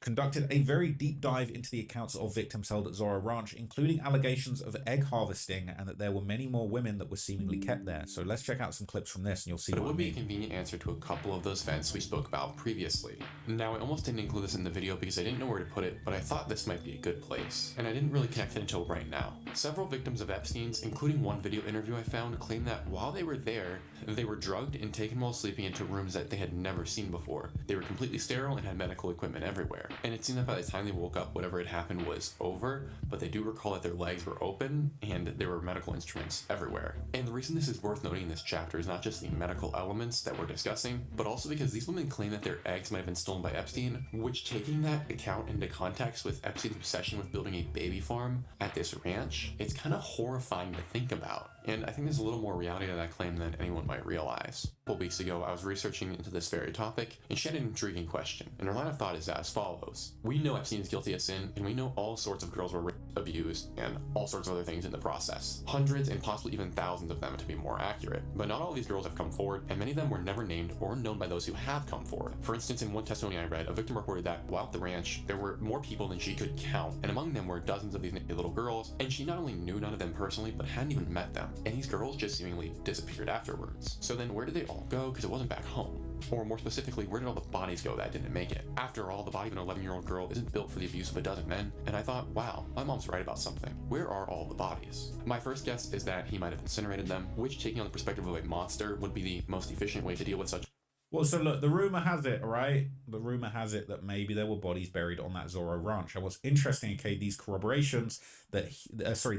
conducted a very deep dive into the accounts of victims held at Zorro Ranch, including allegations of egg harvesting and that there were many more women that were seemingly kept there. So let's check out some clips from this and you'll see But what it would I be mean. a convenient answer to a couple of those events we spoke about previously. Now, I almost didn't include this in the video because I didn't know where to put it, but I thought this might be a good place, and I didn't really connect it until right now. Several victims of Epstein's, including one video interview I found, claim that while they were there, they were drugged and taken while sleeping into rooms that they had never seen before. They were completely sterile and had medical equipment everywhere. And it seemed that by the time they woke up, whatever had happened was over, but they do recall that their legs were open and there were medical instruments everywhere. And the reason this is worth noting in this chapter is not just the medical elements that we're discussing, but also because these women claim that their eggs might have been stolen by Epstein, which, taking that account into context with Epstein's obsession with building a baby farm at this ranch, it's kind of horrifying to think about. And I think there's a little more reality to that claim than anyone might realize. A couple weeks ago, I was researching into this very topic, and she had an intriguing question. And her line of thought is as follows. We know Epstein is guilty of sin, and we know all sorts of girls were raped, abused, and all sorts of other things in the process. Hundreds and possibly even thousands of them, to be more accurate. But not all of these girls have come forward, and many of them were never named or known by those who have come forward. For instance, in one testimony I read, a victim reported that while at the ranch, there were more people than she could count, and among them were dozens of these naked little girls, and she not only knew none of them personally, but hadn't even met them. And these girls just seemingly disappeared afterwards. So then where did they all go? Because it wasn't back home. Or more specifically, where did all the bodies go that didn't make it? After all, the body of an 11-year-old girl isn't built for the abuse of a dozen men, and I thought, wow, my mom's right about something. Where are all the bodies? My first guess is that he might have incinerated them, which, taking on the perspective of a monster, would be the most efficient way to deal with such. Well, so look, the rumor has it, right? The rumor has it that maybe there were bodies buried on that Zorro Ranch. And what's interesting, okay, these corroborations that,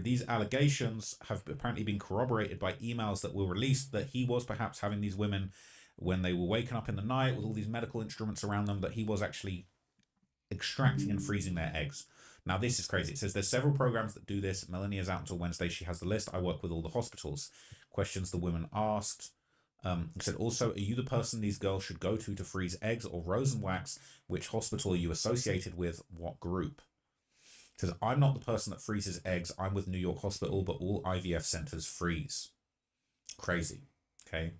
these allegations have apparently been corroborated by emails that were released that he was perhaps having these women when they were waking up in the night with all these medical instruments around them, that he was actually extracting and freezing their eggs. Now, this is crazy. It says there's several programs that do this. Melanie is out until Wednesday. She has the list. I work with all the hospitals. Questions the women asked. It said, also, are you the person these girls should go to freeze eggs or rosin wax? Which hospital are you associated with? What group? It says, I'm not the person that freezes eggs. I'm with New York Hospital, but all IVF centers freeze. Crazy. Okay.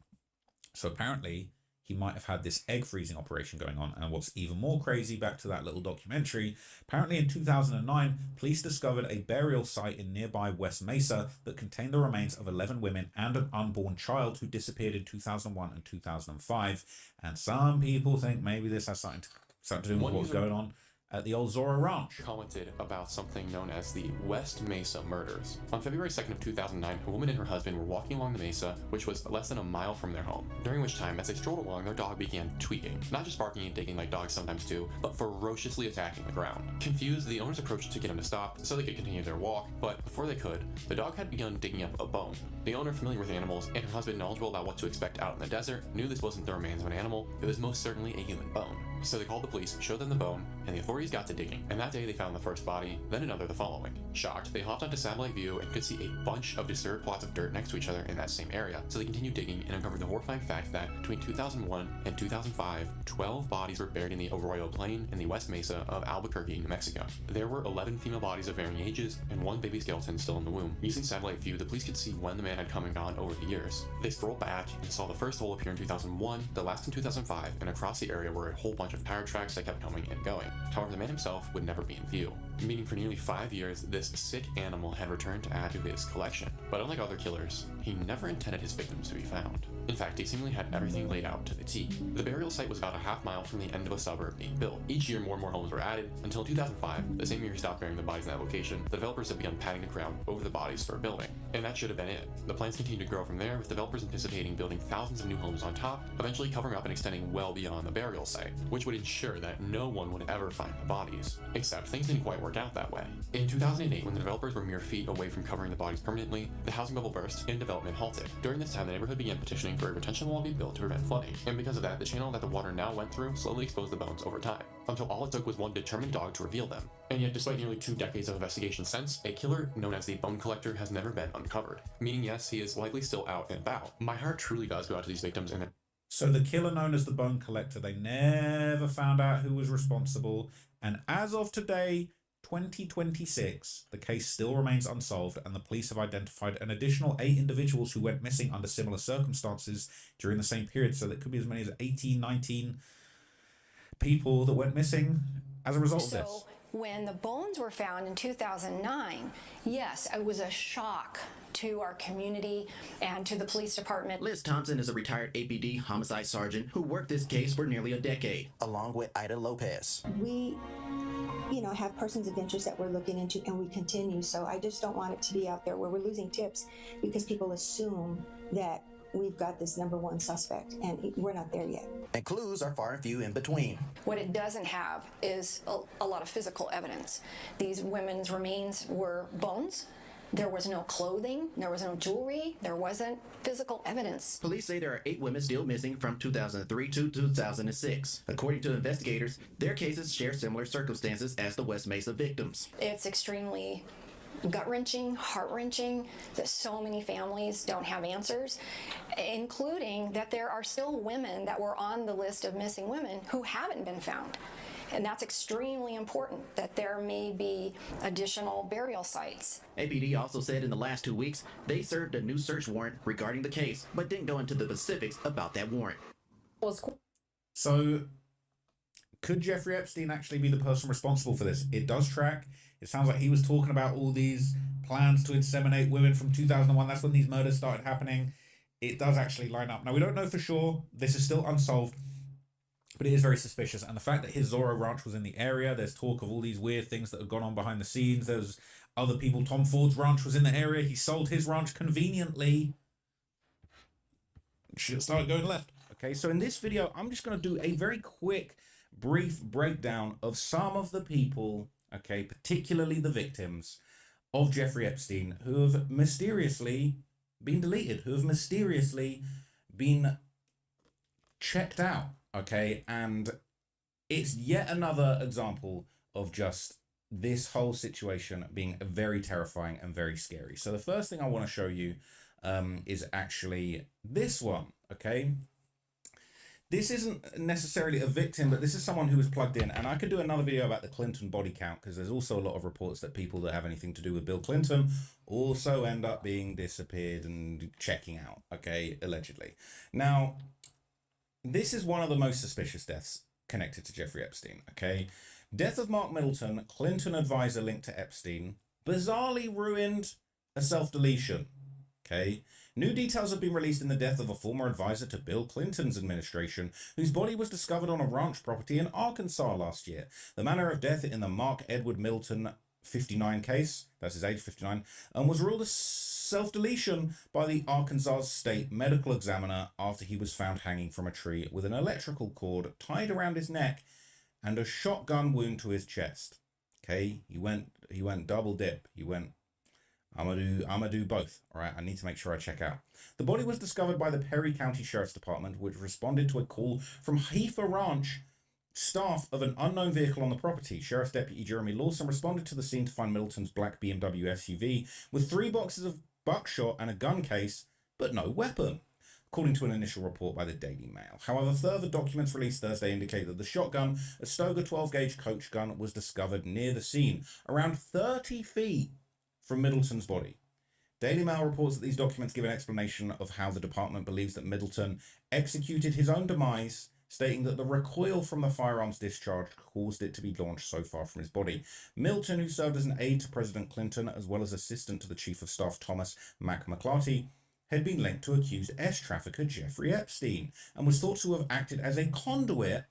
So apparently he might have had this egg freezing operation going on. And what's even more crazy, back to that little documentary, apparently in 2009, police discovered a burial site in nearby West Mesa that contained the remains of 11 women and an unborn child who disappeared in 2001 and 2005. And some people think maybe this has something to do with what's going on at the old Zorro Ranch. Commented about something known as the West Mesa murders. On February 2nd of 2009, a woman and her husband were walking along the mesa, which was less than a mile from their home. During which time, as they strolled along, their dog began tweaking. Not just barking and digging like dogs sometimes do, but ferociously attacking the ground. Confused, the owners approached to get him to stop so they could continue their walk, but before they could, the dog had begun digging up a bone. The owner, familiar with animals, and her husband knowledgeable about what to expect out in the desert, knew this wasn't the remains of an animal, it was most certainly a human bone. So they called the police, showed them the bone, and the authorities got to digging. And that day they found the first body, then another the following. Shocked, they hopped onto satellite view and could see a bunch of disturbed plots of dirt next to each other in that same area. So they continued digging and uncovered the horrifying fact that between 2001 and 2005, 12 bodies were buried in the Arroyo Plain in the West Mesa of Albuquerque, New Mexico. There were 11 female bodies of varying ages and one baby skeleton still in the womb. Using satellite view, the police could see when the man had come and gone over the years. They strolled back and saw the first hole appear in 2001, the last in 2005, and across the area were a whole bunch of tire tracks that kept coming and going. However, the man himself would never be in view, meaning for nearly 5 years, this sick animal had returned to add to his collection. But unlike other killers, he never intended his victims to be found. In fact, he seemingly had everything laid out to the T. The burial site was about a half mile from the end of a suburb being built. Each year, more and more homes were added, until 2005, the same year he stopped burying the bodies in that location, the developers had begun padding the ground over the bodies for a building. And that should have been it. The plans continued to grow from there, with developers anticipating building thousands of new homes on top, eventually covering up and extending well beyond the burial site, which would ensure that no one would ever find the bodies. Except things didn't quite work out that way. In 2008, when the developers were mere feet away from covering the bodies permanently, the housing bubble burst and development halted. During this time, the neighborhood began petitioning for a retention wall to be built to prevent flooding, and because of that, the channel that the water now went through slowly exposed the bones over time, until all it took was one determined dog to reveal them. And yet, despite nearly 2 decades of investigation since, a killer known as the Bone Collector has never been uncovered. Meaning, yes, he is likely still out and about. My heart truly does go out to these victims, and so the killer known as the Bone Collector, they never found out who was responsible, and as of today, 2026, the case still remains unsolved, and the police have identified an additional 8 individuals who went missing under similar circumstances during the same period. So there could be as many as 18, 19 people that went missing as a result of this. When the bones were found in 2009, yes, it was a shock to our community and to the police department. Liz Thompson is a retired APD homicide sergeant who worked this case for nearly a decade, along with Ida Lopez. We have persons of interest that we're looking into, and we continue. So I just don't want it to be out there where we're losing tips because people assume that we've got this number one suspect, and we're not there yet. And clues are far and few in between. What it doesn't have is a lot of physical evidence. These women's remains were bones. There was no clothing, there was no jewelry, there wasn't physical evidence. Police say there are 8 women still missing from 2003 to 2006. According to investigators, their cases share similar circumstances as the West Mesa victims. It's extremely gut-wrenching, heart-wrenching that so many families don't have answers, including that there are still women that were on the list of missing women who haven't been found. And that's extremely important, that there may be additional burial sites. APD also said in the last 2 weeks, they served a new search warrant regarding the case, but didn't go into the specifics about that warrant. So, could Jeffrey Epstein actually be the person responsible for this? It does track. It sounds like he was talking about all these plans to inseminate women from 2001. That's when these murders started happening. It does actually line up. Now, we don't know for sure. This is still unsolved. But it is very suspicious. And the fact that his Zorro Ranch was in the area, there's talk of all these weird things that have gone on behind the scenes. There's other people. Tom Ford's ranch was in the area. He sold his ranch conveniently. Shit started going left. Okay, so in this video, I'm just going to do a very quick, brief breakdown of some of the people, okay, particularly the victims of Jeffrey Epstein, who have mysteriously been deleted, who have mysteriously been checked out. Okay, and it's yet another example of just this whole situation being very terrifying and very scary. So the first thing I want to show you is actually this one, okay? This isn't necessarily a victim, but this is someone who was plugged in. And I could do another video about the Clinton body count because there's also a lot of reports that people that have anything to do with Bill Clinton also end up being disappeared and checking out, okay, allegedly. Now, this is one of the most suspicious deaths connected to Jeffrey Epstein, okay? Death of Mark Middleton, Clinton advisor linked to Epstein, bizarrely ruined a self-deletion, okay? New details have been released in the death of a former advisor to Bill Clinton's administration, whose body was discovered on a ranch property in Arkansas last year. The manner of death in the Mark Edward Middleton 59 case, that's his age, 59, was ruled a self-deletion by the Arkansas State Medical Examiner after he was found hanging from a tree with an electrical cord tied around his neck and a shotgun wound to his chest. Okay, he went double dip. He went, I'm gonna do both. All right, I need to make sure I check out. The body was discovered by the Perry County Sheriff's Department, which responded to a call from Heifer Ranch staff of an unknown vehicle on the property. Sheriff's Deputy Jeremy Lawson responded to the scene to find Middleton's black BMW SUV with 3 boxes of buckshot and a gun case, but no weapon, according to an initial report by the Daily Mail. However, further documents released Thursday indicate that the shotgun, a Stoger 12-gauge coach gun, was discovered near the scene, around 30 feet from Middleton's body. Daily Mail reports that these documents give an explanation of how the department believes that Middleton executed his own demise, stating that the recoil from the firearm's discharge caused it to be launched so far from his body. Middleton, who served as an aide to President Clinton as well as assistant to the Chief of Staff Thomas McClarty, had been linked to accused trafficker Jeffrey Epstein and was thought to have acted as a conduit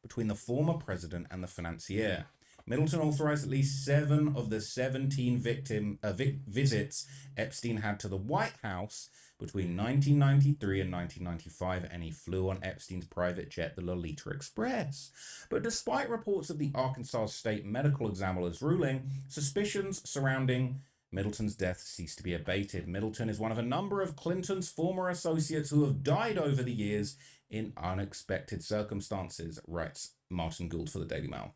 between the former president and the financier. Middleton authorized at least 7 of the 17 visits Epstein had to the White House between 1993 and 1995, and he flew on Epstein's private jet, the Lolita Express. But despite reports of the Arkansas State Medical Examiner's ruling, suspicions surrounding Middleton's death ceased to be abated. Middleton is one of a number of Clinton's former associates who have died over the years in unexpected circumstances, writes Martin Gould for the Daily Mail.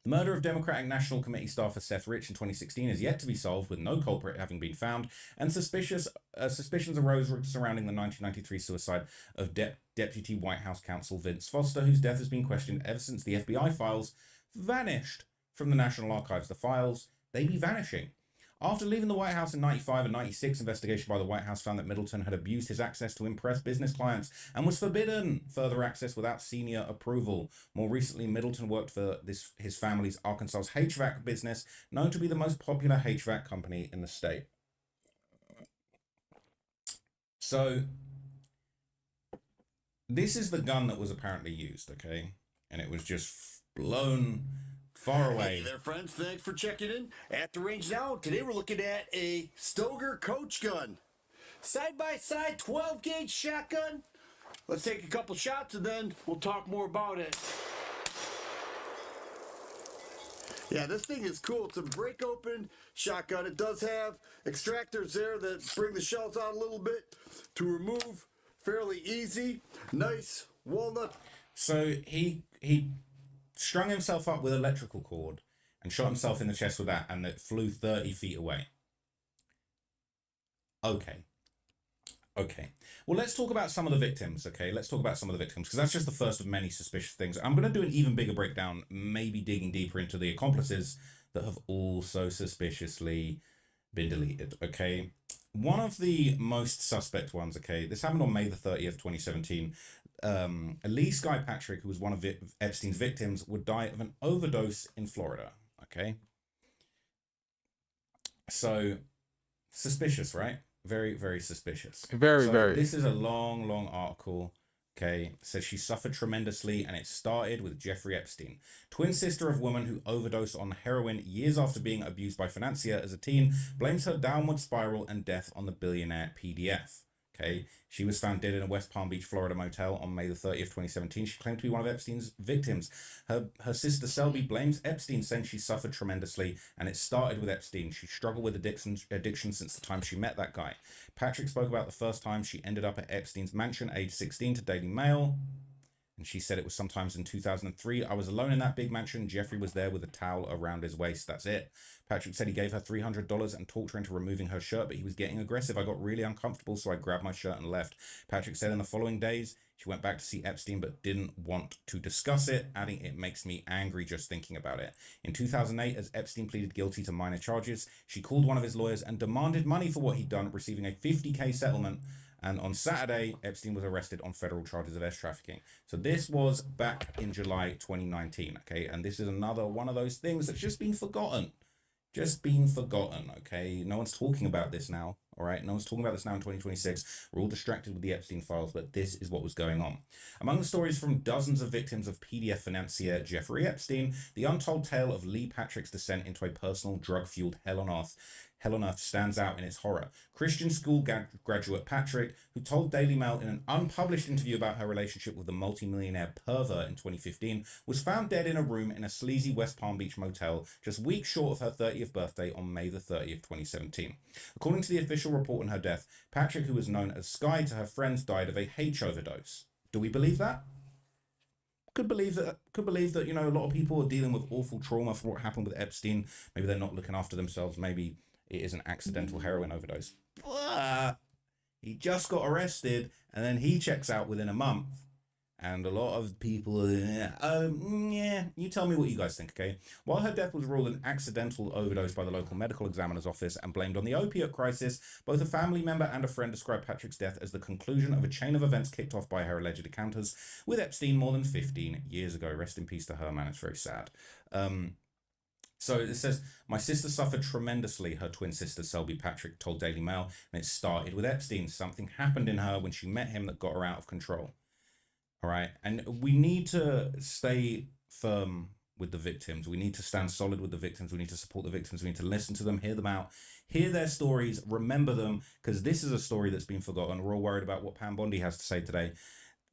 The murder of Democratic National Committee staffer Seth Rich in 2016 is yet to be solved, with no culprit having been found, and suspicions arose surrounding the 1993 suicide of Deputy White House counsel Vince Foster, whose death has been questioned ever since the FBI files vanished from the National Archives. The files, they be vanishing. After leaving the White House in 95 and 96, investigation by the White House found that Middleton had abused his access to impress business clients and was forbidden further access without senior approval. More recently, Middleton worked for his family's Arkansas HVAC business, known to be the most popular HVAC company in the state. So, this is the gun that was apparently used, okay? And it was just blown far away. Hey there, friends. Thanks for checking in. At the range now, today we're looking at a Stoger coach gun. Side-by-side 12-gauge shotgun. Let's take a couple shots and then we'll talk more about it. Yeah, this thing is cool. It's a break-open shotgun. It does have extractors there that bring the shells out a little bit to remove. Fairly easy. Nice walnut. So he strung himself up with electrical cord and shot himself in the chest with that, and it flew 30 feet away. Okay. Well, let's talk about some of the victims, okay? Let's talk about some of the victims, because that's just the first of many suspicious things. I'm going to do an even bigger breakdown, maybe digging deeper into the accomplices that have also suspiciously been deleted, okay? One of the most suspect ones, okay? This happened on May the 30th, 2017. Lee Sky Patrick, who was one of Epstein's victims, would die of an overdose in Florida, okay? So, suspicious, right? Very, very suspicious. Very. This is a long article, okay? It says she suffered tremendously, and it started with Jeffrey Epstein, twin sister of woman who overdosed on heroin years after being abused by financier as a teen, blames her downward spiral and death on the billionaire PDF. Okay, she was found dead in a West Palm Beach, Florida motel on May the 30th, 2017. She claimed to be one of Epstein's victims. Her sister Selby blames Epstein, saying she suffered tremendously, and it started with Epstein. She struggled with addiction since the time she met that guy. Patrick spoke about the first time she ended up at Epstein's mansion, age 16, to Daily Mail. And she said it was sometimes in 2003. I was alone in that big mansion. Jeffrey was there with a towel around his waist. That's it. Patrick said he gave her $300 and talked her into removing her shirt, but he was getting aggressive. I got really uncomfortable, so I grabbed my shirt and left. Patrick said in the following days, she went back to see Epstein, but didn't want to discuss it, adding, it makes me angry just thinking about it. In 2008, as Epstein pleaded guilty to minor charges, she called one of his lawyers and demanded money for what he'd done, receiving a $50K settlement And on Saturday, Epstein was arrested on federal charges of sex trafficking. So this was back in July 2019, okay? And this is another one of those things that's just been forgotten. Just been forgotten, okay? No one's talking about this now, all right? No one's talking about this now in 2026. We're all distracted with the Epstein files, but this is what was going on. Among the stories from dozens of victims of PDF financier Jeffrey Epstein, the untold tale of Lee Patrick's descent into a personal drug-fueled hell on earth stands out in its horror. Christian school graduate Patrick, who told Daily Mail in an unpublished interview about her relationship with the multimillionaire pervert in 2015, was found dead in a room in a sleazy West Palm Beach motel just weeks short of her 30th birthday on May the 30th, 2017. According to the official report on her death, Patrick, who was known as Sky to her friends, died of a H overdose. Do we believe that? Could believe that, you know, a lot of people are dealing with awful trauma for what happened with Epstein. Maybe they're not looking after themselves. Maybe it is an accidental heroin overdose. But he just got arrested and then he checks out within a month. And a lot of people, yeah, you tell me what you guys think, okay? While her death was ruled an accidental overdose by the local medical examiner's office and blamed on the opiate crisis, both a family member and a friend described Patrick's death as the conclusion of a chain of events kicked off by her alleged encounters with Epstein more than 15 years ago. Rest in peace to her, man. It's very sad. So it says, my sister suffered tremendously, her twin sister Selby Patrick told Daily Mail, and it started with Epstein. Something happened in her when she met him that got her out of control. All right. And we need to stay firm with the victims. We need to stand solid with the victims. We need to support the victims. We need to listen to them, hear them out, hear their stories, remember them, because this is a story that's been forgotten. We're all worried about what Pam Bondi has to say today.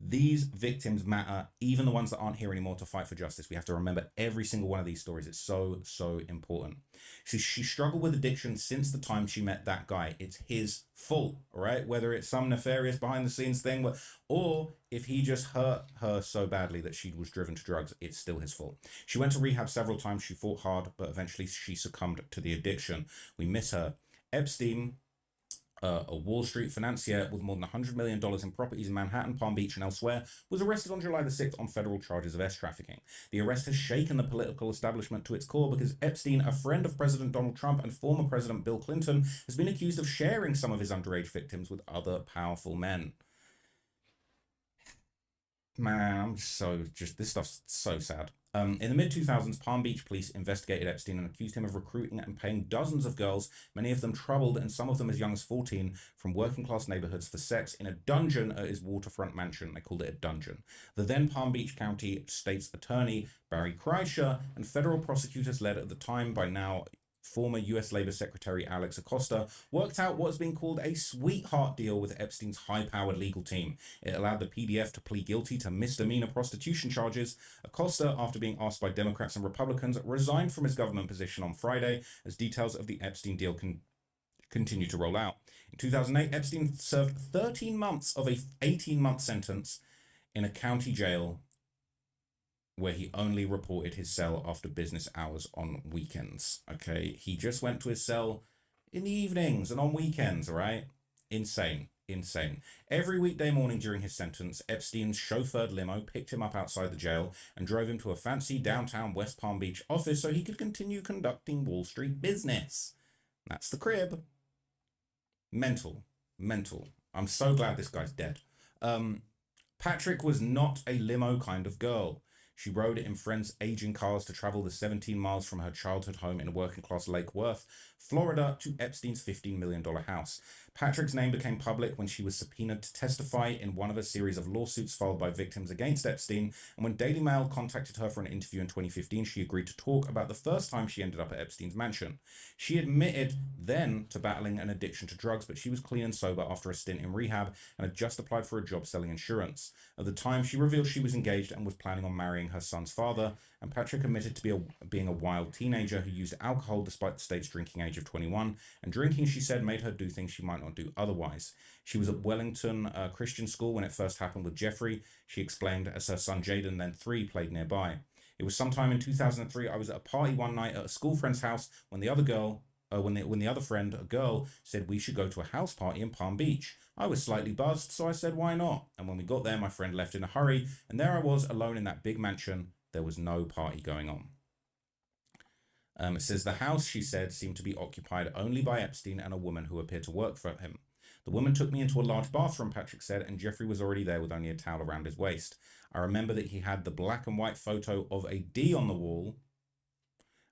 These victims matter, even the ones that aren't here anymore to fight for justice. We have to remember every single one of these stories. It's so, so important. She struggled with addiction since the time she met that guy. It's his fault, all right? Whether it's some nefarious behind the scenes thing, or if he just hurt her so badly that she was driven to drugs, it's still his fault. She went to rehab several times. She fought hard, but eventually she succumbed to the addiction. We miss her. Epstein, a Wall Street financier with more than $100 million in properties in Manhattan, Palm Beach, and elsewhere, was arrested on July the 6th on federal charges of sex trafficking. The arrest has shaken the political establishment to its core because Epstein, a friend of President Donald Trump and former President Bill Clinton, has been accused of sharing some of his underage victims with other powerful men. Man, this stuff's so sad. In the mid-2000s, Palm Beach police investigated Epstein and accused him of recruiting and paying dozens of girls, many of them troubled and some of them as young as 14, from working-class neighborhoods for sex in a dungeon at his waterfront mansion. They called it a dungeon. The then Palm Beach County State's Attorney, Barry Kreischer, and federal prosecutors led at the time by now former U.S. Labor Secretary Alex Acosta, worked out what has been called a sweetheart deal with Epstein's high-powered legal team. It allowed the PDF to plead guilty to misdemeanor prostitution charges. Acosta, after being asked by Democrats and Republicans, resigned from his government position on Friday as details of the Epstein deal continue to roll out. In 2008, Epstein served 13 months of a 18-month sentence in a county jail where he only reported his cell after business hours on weekends. Okay, he just went to his cell in the evenings and on weekends, all right? Insane. Every weekday morning during his sentence, Epstein's chauffeured limo picked him up outside the jail and drove him to a fancy downtown West Palm Beach office so he could continue conducting Wall Street business. That's the crib. Mental. I'm so glad this guy's dead. Patrick was not a limo kind of girl. She rode in friends' aging cars to travel the 17 miles from her childhood home in working-class Lake Worth, Florida, to Epstein's $15 million house. Patrick's name became public when she was subpoenaed to testify in one of a series of lawsuits filed by victims against Epstein, and when Daily Mail contacted her for an interview in 2015, she agreed to talk about the first time she ended up at Epstein's mansion. She admitted then to battling an addiction to drugs, but she was clean and sober after a stint in rehab and had just applied for a job selling insurance. At the time, she revealed she was engaged and was planning on marrying her son's father, and Patrick admitted to being a wild teenager who used alcohol despite the state's drinking age of 21, and drinking, she said, made her do things she might not do otherwise. She was at Wellington Christian School when it first happened with Jeffrey, she explained, as her son Jaden, then 3, played nearby. It was sometime in 2003, I was at a party one night at a school friend's house when the other friend, a girl, said we should go to a house party in Palm Beach. I was slightly buzzed, so I said, why not? And when we got there, my friend left in a hurry, and there I was alone in that big mansion. There was no party going on. It says the house, she said, seemed to be occupied only by Epstein and a woman who appeared to work for him. The woman took me into a large bathroom, Patrick said, and Jeffrey was already there with only a towel around his waist. I remember that he had the black and white photo of a D on the wall,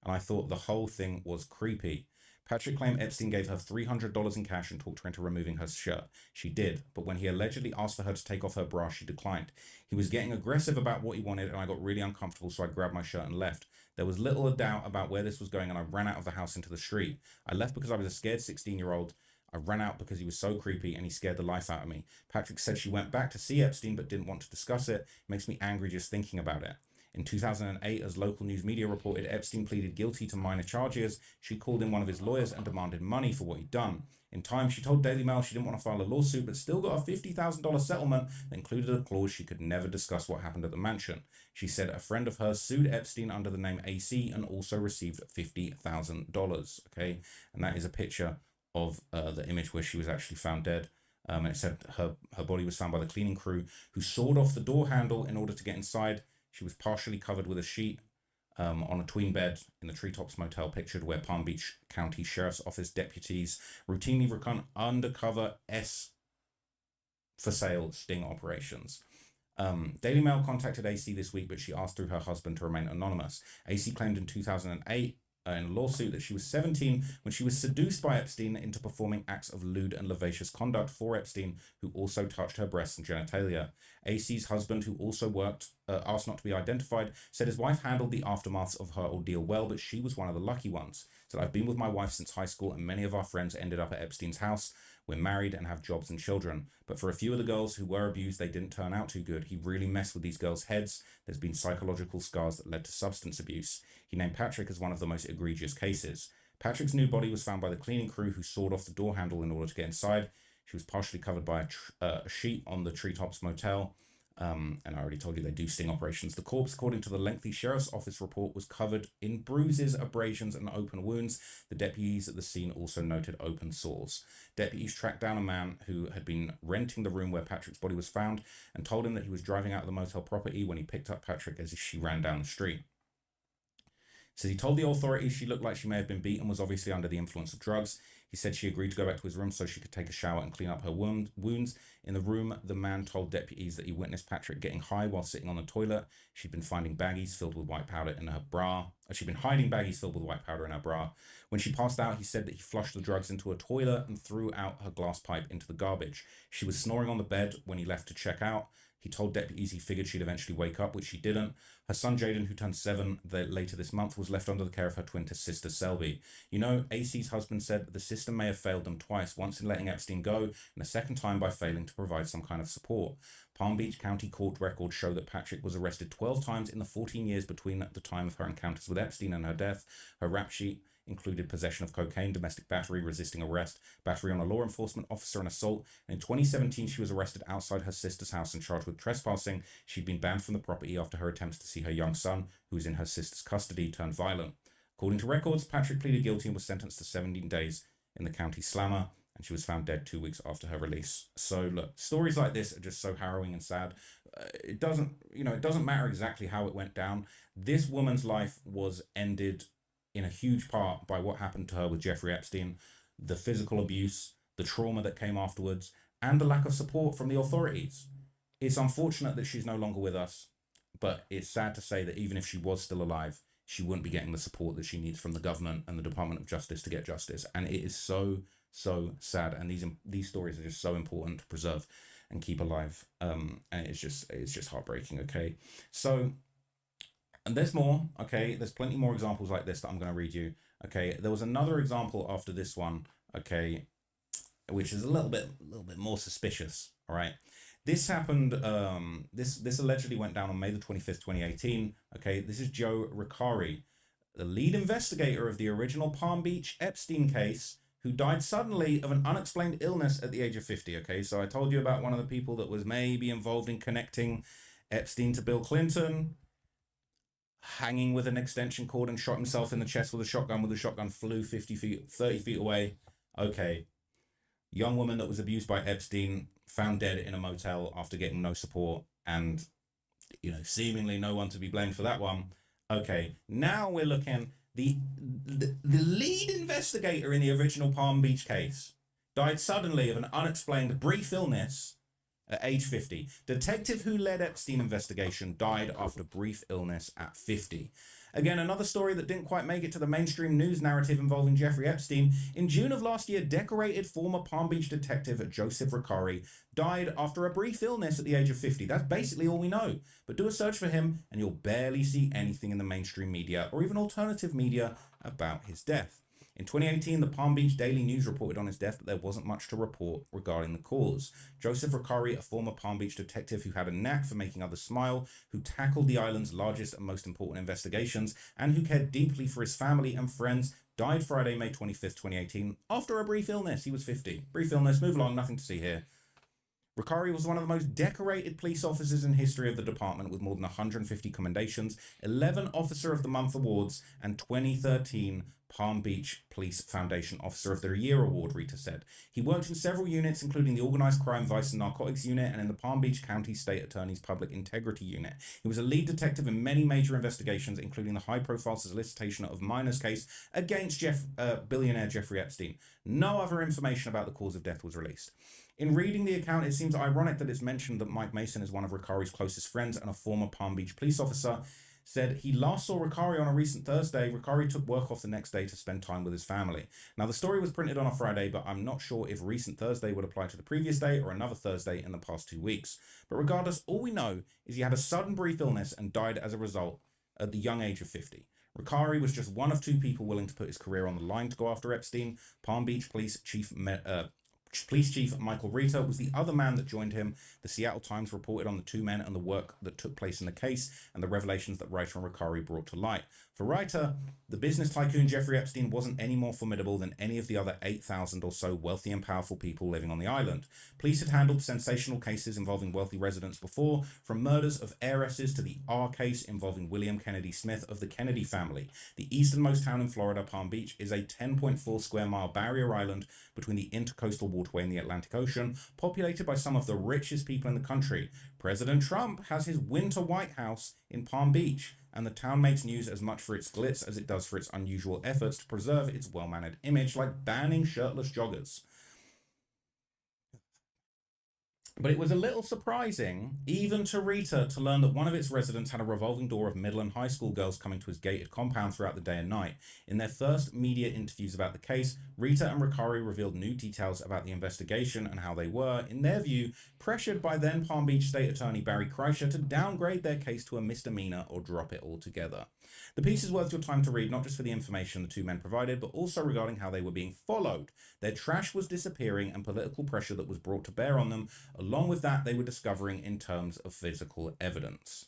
and I thought the whole thing was creepy. Patrick claimed Epstein gave her $300 in cash and talked her into removing her shirt. She did, but when he allegedly asked for her to take off her bra, she declined. He was getting aggressive about what he wanted, and I got really uncomfortable, so I grabbed my shirt and left. There was little doubt about where this was going, and I ran out of the house into the street. I left because I was a scared 16-year-old. I ran out because he was so creepy and he scared the life out of me. Patrick said she went back to see Epstein but didn't want to discuss it. It makes me angry just thinking about it. In 2008, as local news media reported, Epstein pleaded guilty to minor charges. She called in one of his lawyers and demanded money for what he'd done. In time, she told Daily Mail she didn't want to file a lawsuit, but still got a $50,000 settlement that included a clause she could never discuss what happened at the mansion. She said a friend of hers sued Epstein under the name AC and also received $50,000. Okay, and that is a picture of the image where she was actually found dead. And it said her body was found by the cleaning crew who sawed off the door handle in order to get inside. She was partially covered with a sheet on a tween bed in the Treetops Motel pictured, where Palm Beach County Sheriff's Office deputies routinely run undercover for-sale sting operations. Daily Mail contacted AC this week, but she asked through her husband to remain anonymous. AC claimed in 2008 in a lawsuit that she was 17 when she was seduced by Epstein into performing acts of lewd and lascivious conduct for Epstein, who also touched her breasts and genitalia. AC's husband, who also worked, asked not to be identified, said his wife handled the aftermaths of her ordeal well, but she was one of the lucky ones. Said, I've been with my wife since high school and many of our friends ended up at Epstein's house. We're married and have jobs and children. But for a few of the girls who were abused, they didn't turn out too good. He really messed with these girls' heads. There's been psychological scars that led to substance abuse. He named Patrick as one of the most egregious cases. Patrick's new body was found by the cleaning crew who sawed off the door handle in order to get inside. She was partially covered by a sheet on the Treetops Motel. And I already told you they do sting operations. The corpse, according to the lengthy sheriff's office report, was covered in bruises, abrasions, and open wounds. The deputies at the scene also noted open sores. Deputies tracked down a man who had been renting the room where Patrick's body was found and told him that he was driving out of the motel property when he picked up Patrick as she ran down the street. Says he told the authorities she looked like she may have been beaten, was obviously under the influence of drugs. He said she agreed to go back to his room so she could take a shower and clean up her wounds. In the room, the man told deputies that he witnessed Patrick getting high while sitting on the toilet. She'd been finding baggies filled with white powder in her bra. She'd been hiding baggies filled with white powder in her bra. When she passed out, he said that he flushed the drugs into a toilet and threw out her glass pipe into the garbage. She was snoring on the bed when he left to check out. He told deputies he figured she'd eventually wake up, which she didn't. Her son Jaden, who turned 7 later this month, was left under the care of her twin sister Selby. You know, AC's husband said that the system may have failed them twice, once in letting Epstein go, and a second time by failing to provide some kind of support. Palm Beach County court records show that Patrick was arrested 12 times in the 14 years between the time of her encounters with Epstein and her death. Her rap sheet included possession of cocaine, domestic battery, resisting arrest, battery on a law enforcement officer, and assault. And in 2017, she was arrested outside her sister's house and charged with trespassing. She'd been banned from the property after her attempts to see her young son, who was in her sister's custody, turned violent. According to records, Patrick pleaded guilty and was sentenced to 17 days in the county slammer, and she was found dead 2 weeks after her release. So look, stories like this are just so harrowing and sad. It doesn't matter exactly how it went down. This woman's life was ended in a huge part by what happened to her with Jeffrey Epstein, the physical abuse, the trauma that came afterwards, and the lack of support from the authorities. It's unfortunate that she's no longer with us, but it's sad to say that even if she was still alive, she wouldn't be getting the support that she needs from the government and the Department of Justice to get justice. And it is so, so sad. And these stories are just so important to preserve and keep alive. And it's just heartbreaking, okay? So, and there's more, okay? There's plenty more examples like this that I'm going to read you, okay? There was another example after this one, okay, which is a little bit more suspicious, all right? This happened, this allegedly went down on May the 25th, 2018, okay? This is Joe Ricari, the lead investigator of the original Palm Beach Epstein case, who died suddenly of an unexplained illness at the age of 50, okay? So I told you about one of the people that was maybe involved in connecting Epstein to Bill Clinton, hanging with an extension cord and shot himself in the chest with a shotgun flew 30 feet away. Okay. Young woman that was abused by Epstein, found dead in a motel after getting no support, and, you know, seemingly no one to be blamed for that one. Okay. Now we're looking, the lead investigator in the original Palm Beach case, died suddenly of an unexplained brief illness at age 50. Detective who led Epstein investigation died after brief illness at 50. Again, another story that didn't quite make it to the mainstream news narrative involving Jeffrey Epstein. In June of last year, decorated former Palm Beach detective Joseph Ricari died after a brief illness at the age of 50. That's basically all we know. But do a search for him and you'll barely see anything in the mainstream media or even alternative media about his death. In 2018, the Palm Beach Daily News reported on his death that there wasn't much to report regarding the cause. Joseph Ricari, a former Palm Beach detective who had a knack for making others smile, who tackled the island's largest and most important investigations, and who cared deeply for his family and friends, died Friday, May 25th, 2018, after a brief illness. He was 50. Brief illness, move along, nothing to see here. Ricari was one of the most decorated police officers in history of the department, with more than 150 commendations, 11 Officer of the Month awards, and 2013 Palm Beach Police Foundation Officer of the Year Award, Rita said. He worked in several units, including the Organized Crime, Vice and Narcotics Unit and in the Palm Beach County State Attorney's Public Integrity Unit. He was a lead detective in many major investigations, including the high-profile solicitation of minors case against billionaire Jeffrey Epstein. No other information about the cause of death was released. In reading the account, it seems ironic that it's mentioned that Mike Mason is one of Ricari's closest friends and a former Palm Beach police officer. Said he last saw Ricari on a recent Thursday. Ricari took work off the next day to spend time with his family. Now, the story was printed on a Friday, but I'm not sure if recent Thursday would apply to the previous day or another Thursday in the past 2 weeks. But regardless, all we know is he had a sudden brief illness and died as a result at the young age of 50. Ricari was just one of 2 people willing to put his career on the line to go after Epstein. Palm Beach Police Chief Michael Rita was the other man that joined him. The Seattle Times reported on the 2 men and the work that took place in the case and the revelations that Rita and Ricari brought to light. For Rita, the business tycoon Jeffrey Epstein wasn't any more formidable than any of the other 8,000 or so wealthy and powerful people living on the island. Police had handled sensational cases involving wealthy residents before, from murders of heiresses to the R case involving William Kennedy Smith of the Kennedy family. The easternmost town in Florida, Palm Beach, is a 10.4 square mile barrier island between the Intercoastal Waterway and the Atlantic Ocean, populated by some of the richest people in the country. President Trump has his winter White House in Palm Beach, and the town makes news as much for its glitz as it does for its unusual efforts to preserve its well-mannered image, like banning shirtless joggers. But it was a little surprising, even to Rita, to learn that one of its residents had a revolving door of middle and high school girls coming to his gated compound throughout the day and night. In their first media interviews about the case, Rita and Ricari revealed new details about the investigation and how they were, in their view, pressured by then Palm Beach State Attorney Barry Kreischer to downgrade their case to a misdemeanor or drop it altogether. The piece is worth your time to read, not just for the information the 2 men provided, but also regarding how they were being followed. Their trash was disappearing and political pressure that was brought to bear on them. Along with that, they were discovering in terms of physical evidence.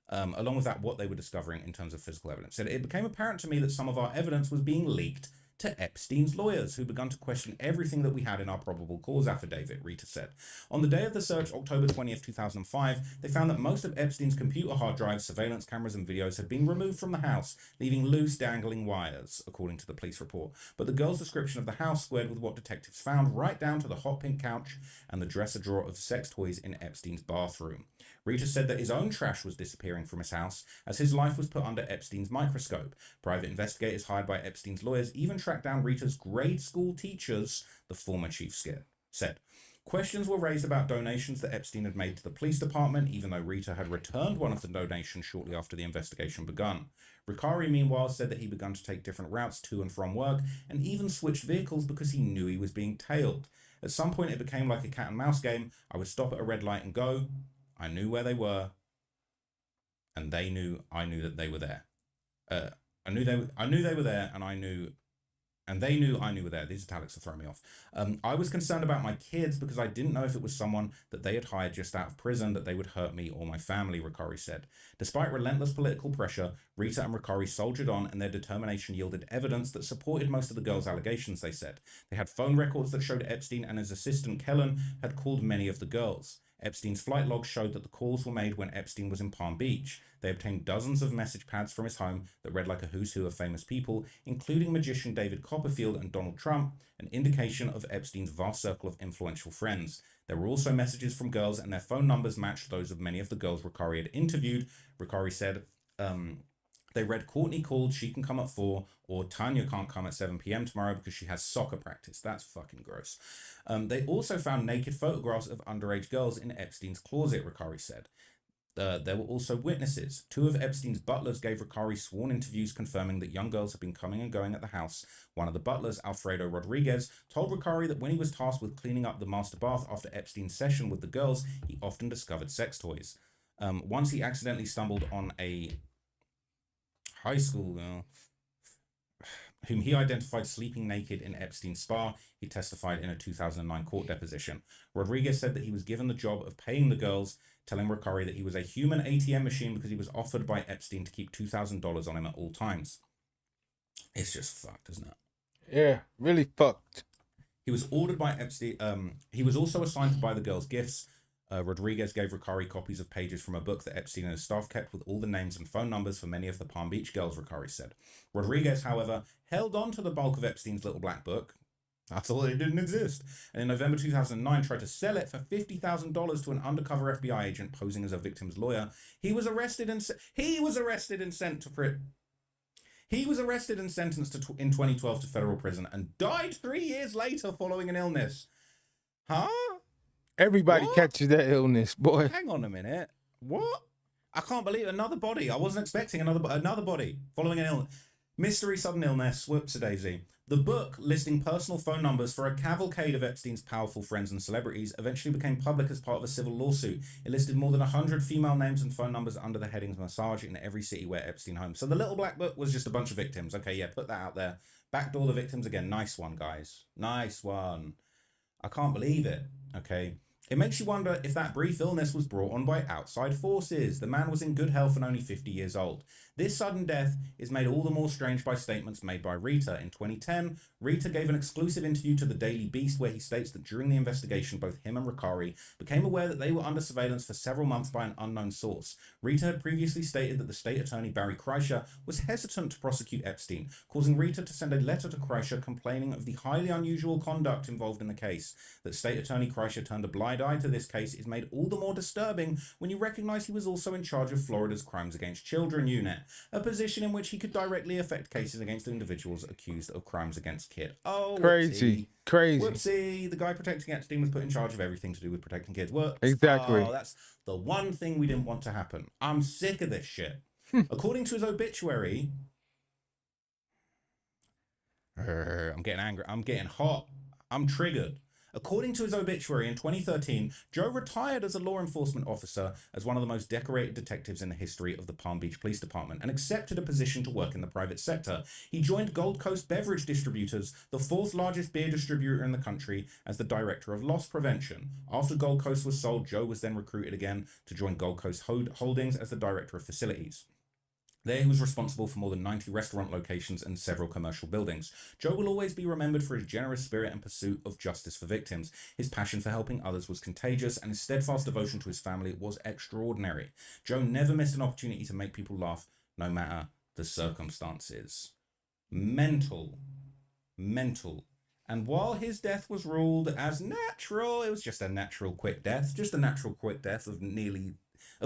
What they were discovering in terms of physical evidence. Said it became apparent to me that some of our evidence was being leaked to Epstein's lawyers, who began to question everything that we had in our probable cause affidavit, Rita said. On the day of the search, October 20th, 2005, they found that most of Epstein's computer hard drives, surveillance cameras, and videos had been removed from the house, leaving loose, dangling wires, according to the police report. But the girl's description of the house squared with what detectives found, right down to the hot pink couch and the dresser drawer of sex toys in Epstein's bathroom. Rita said that his own trash was disappearing from his house as his life was put under Epstein's microscope. Private investigators hired by Epstein's lawyers even tracked down Rita's grade school teachers, the former chief said. Questions were raised about donations that Epstein had made to the police department, even though Rita had returned one of the donations shortly after the investigation begun. Ricari, meanwhile, said that he began to take different routes to and from work and even switched vehicles because he knew he was being tailed. At some point, it became like a cat and mouse game. I would stop at a red light and go. I knew where they were, and I knew that they were there. I knew they were there, and I knew, and they knew I knew were there. These italics are throwing me off. I was concerned about my kids because I didn't know if it was someone that they had hired just out of prison that they would hurt me or my family, Ricari said. Despite relentless political pressure, Rita and Ricari soldiered on, and their determination yielded evidence that supported most of the girls' allegations, they said. They had phone records that showed Epstein and his assistant Kellen had called many of the girls. Epstein's flight logs showed that the calls were made when Epstein was in Palm Beach. They obtained dozens of message pads from his home that read like a who's who of famous people, including magician David Copperfield and Donald Trump, an indication of Epstein's vast circle of influential friends. There were also messages from girls, and their phone numbers matched those of many of the girls Ricari had interviewed. Ricari said, They read, Courtney called, she can come at 4, or Tanya can't come at 7 p.m. tomorrow because she has soccer practice. That's fucking gross. They also found naked photographs of underage girls in Epstein's closet, Ricari said. There were also witnesses. 2 of Epstein's butlers gave Ricari sworn interviews confirming that young girls had been coming and going at the house. One of the butlers, Alfredo Rodriguez, told Ricari that when he was tasked with cleaning up the master bath after Epstein's session with the girls, he often discovered sex toys. Once he accidentally stumbled on a high school girl whom he identified sleeping naked in Epstein's spa. He testified in a 2009 court deposition. Rodriguez said that he was given the job of paying the girls, telling Ricari that he was a human ATM machine because he was offered by Epstein to keep $2,000 on him at all times. It's just fucked, isn't it? Yeah, really fucked. He was ordered by Epstein. He was also assigned to buy the girls gifts. Rodriguez gave Ricari copies of pages from a book that Epstein and his staff kept with all the names and phone numbers for many of the Palm Beach girls, Ricari said. Rodriguez, however, held on to the bulk of Epstein's little black book. I thought it didn't exist. And in November 2009, tried to sell it for $50,000 to an undercover FBI agent posing as a victim's lawyer. He was arrested and sent in 2012 to federal prison and died 3 years later following an illness. Huh? Everybody catches that illness, boy. Hang on a minute. What? I can't believe another body. I wasn't expecting another body following an illness. Mystery sudden illness. Whoops-a-daisy. The book, listing personal phone numbers for a cavalcade of Epstein's powerful friends and celebrities, eventually became public as part of a civil lawsuit. It listed more than 100 female names and phone numbers under the headings massage in every city where Epstein homes. So the little black book was just a bunch of victims. Okay, yeah, put that out there. Backdoor the victims again. Nice one, guys. Nice one. I can't believe it. Okay. It makes you wonder if that brief illness was brought on by outside forces. The man was in good health and only 50 years old. This sudden death is made all the more strange by statements made by Rita. In 2010, Rita gave an exclusive interview to the Daily Beast where he states that during the investigation, both him and Ricari became aware that they were under surveillance for several months by an unknown source. Rita had previously stated that the state attorney Barry Kreischer was hesitant to prosecute Epstein, causing Rita to send a letter to Kreischer complaining of the highly unusual conduct involved in the case. That state attorney Kreischer turned a blind eye to this case is made all the more disturbing when you recognize he was also in charge of Florida's Crimes Against Children unit, a position in which he could directly affect cases against individuals accused of crimes against kids. Oh, crazy. Whoopsie. The guy protecting Epstein was put in charge of everything to do with protecting kids. Whoops. Exactly. Oh, that's the one thing we didn't want to happen. I'm sick of this shit. According to his obituary, I'm getting angry. I'm getting hot. I'm triggered. According to his obituary, in 2013, Joe retired as a law enforcement officer as one of the most decorated detectives in the history of the Palm Beach Police Department and accepted a position to work in the private sector. He joined Gold Coast Beverage Distributors, the 4th largest beer distributor in the country, as the director of loss prevention. After Gold Coast was sold, Joe was then recruited again to join Gold Coast Holdings as the director of facilities. There he was responsible for more than 90 restaurant locations and several commercial buildings. Joe will always be remembered for his generous spirit and pursuit of justice for victims. His passion for helping others was contagious, and his steadfast devotion to his family was extraordinary. Joe never missed an opportunity to make people laugh, no matter the circumstances. Mental. And while his death was ruled as natural, it was just a natural quick death. Just a natural quick death of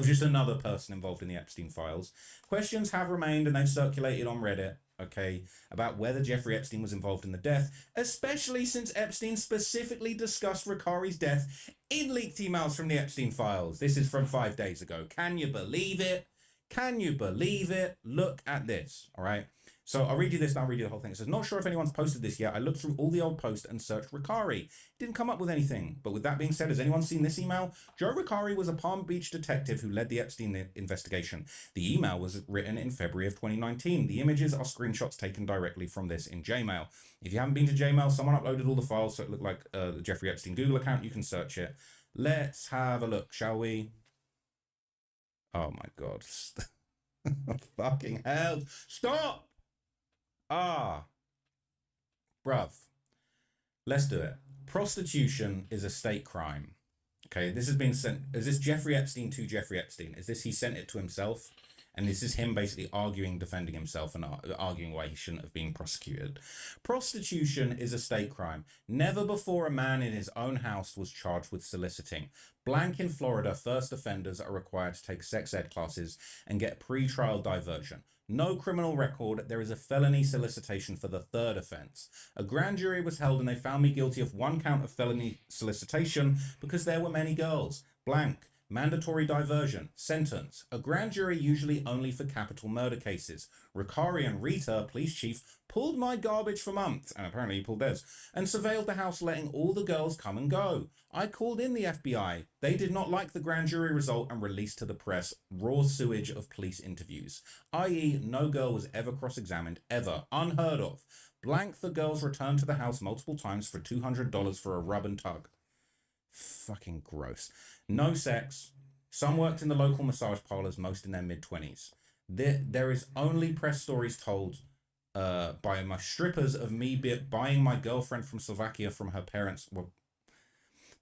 just another person involved in the Epstein files. Questions have remained and they've circulated on Reddit, okay, about whether Jeffrey Epstein was involved in the death, especially since Epstein specifically discussed Ricari's death in leaked emails from the Epstein files. This is from 5 days ago. Can you believe it? Can you believe it? Look at this, all right? So I'll read you this, and I'll read you the whole thing. It says, not sure if anyone's posted this yet. I looked through all the old posts and searched Ricari. Didn't come up with anything. But with that being said, has anyone seen this email? Joe Ricari was a Palm Beach detective who led the Epstein investigation. The email was written in February of 2019. The images are screenshots taken directly from this in Gmail. If you haven't been to Gmail, someone uploaded all the files so it looked like the Jeffrey Epstein Google account. You can search it. Let's have a look, shall we? Oh my God. Fucking hell. Stop! Bruv. Let's do it. Prostitution is a state crime. Okay, this has been sent. Is this Jeffrey Epstein to Jeffrey Epstein? Is this he sent it to himself? And this is him basically arguing, defending himself and arguing why he shouldn't have been prosecuted. Prostitution is a state crime. Never before a man in his own house was charged with soliciting. Blank in Florida, first offenders are required to take sex ed classes and get pre-trial diversion. No criminal record. There is a felony solicitation for the third offense. A grand jury was held and they found me guilty of one count of felony solicitation because there were many girls. Blank. Mandatory diversion. Sentence. A grand jury usually only for capital murder cases. Ricarian Rita, police chief, pulled my garbage for months, and apparently he pulled theirs, and surveilled the house letting all the girls come and go. I called in the FBI. They did not like the grand jury result and released to the press raw sewage of police interviews, i.e. no girl was ever cross-examined, ever. Unheard of. Blank, the girls returned to the house multiple times for $200 for a rub and tug. Fucking gross. No sex. Some worked in the local massage parlors, most in their mid-20s. There is only press stories told by my strippers of me buying my girlfriend from Slovakia from her parents. Well,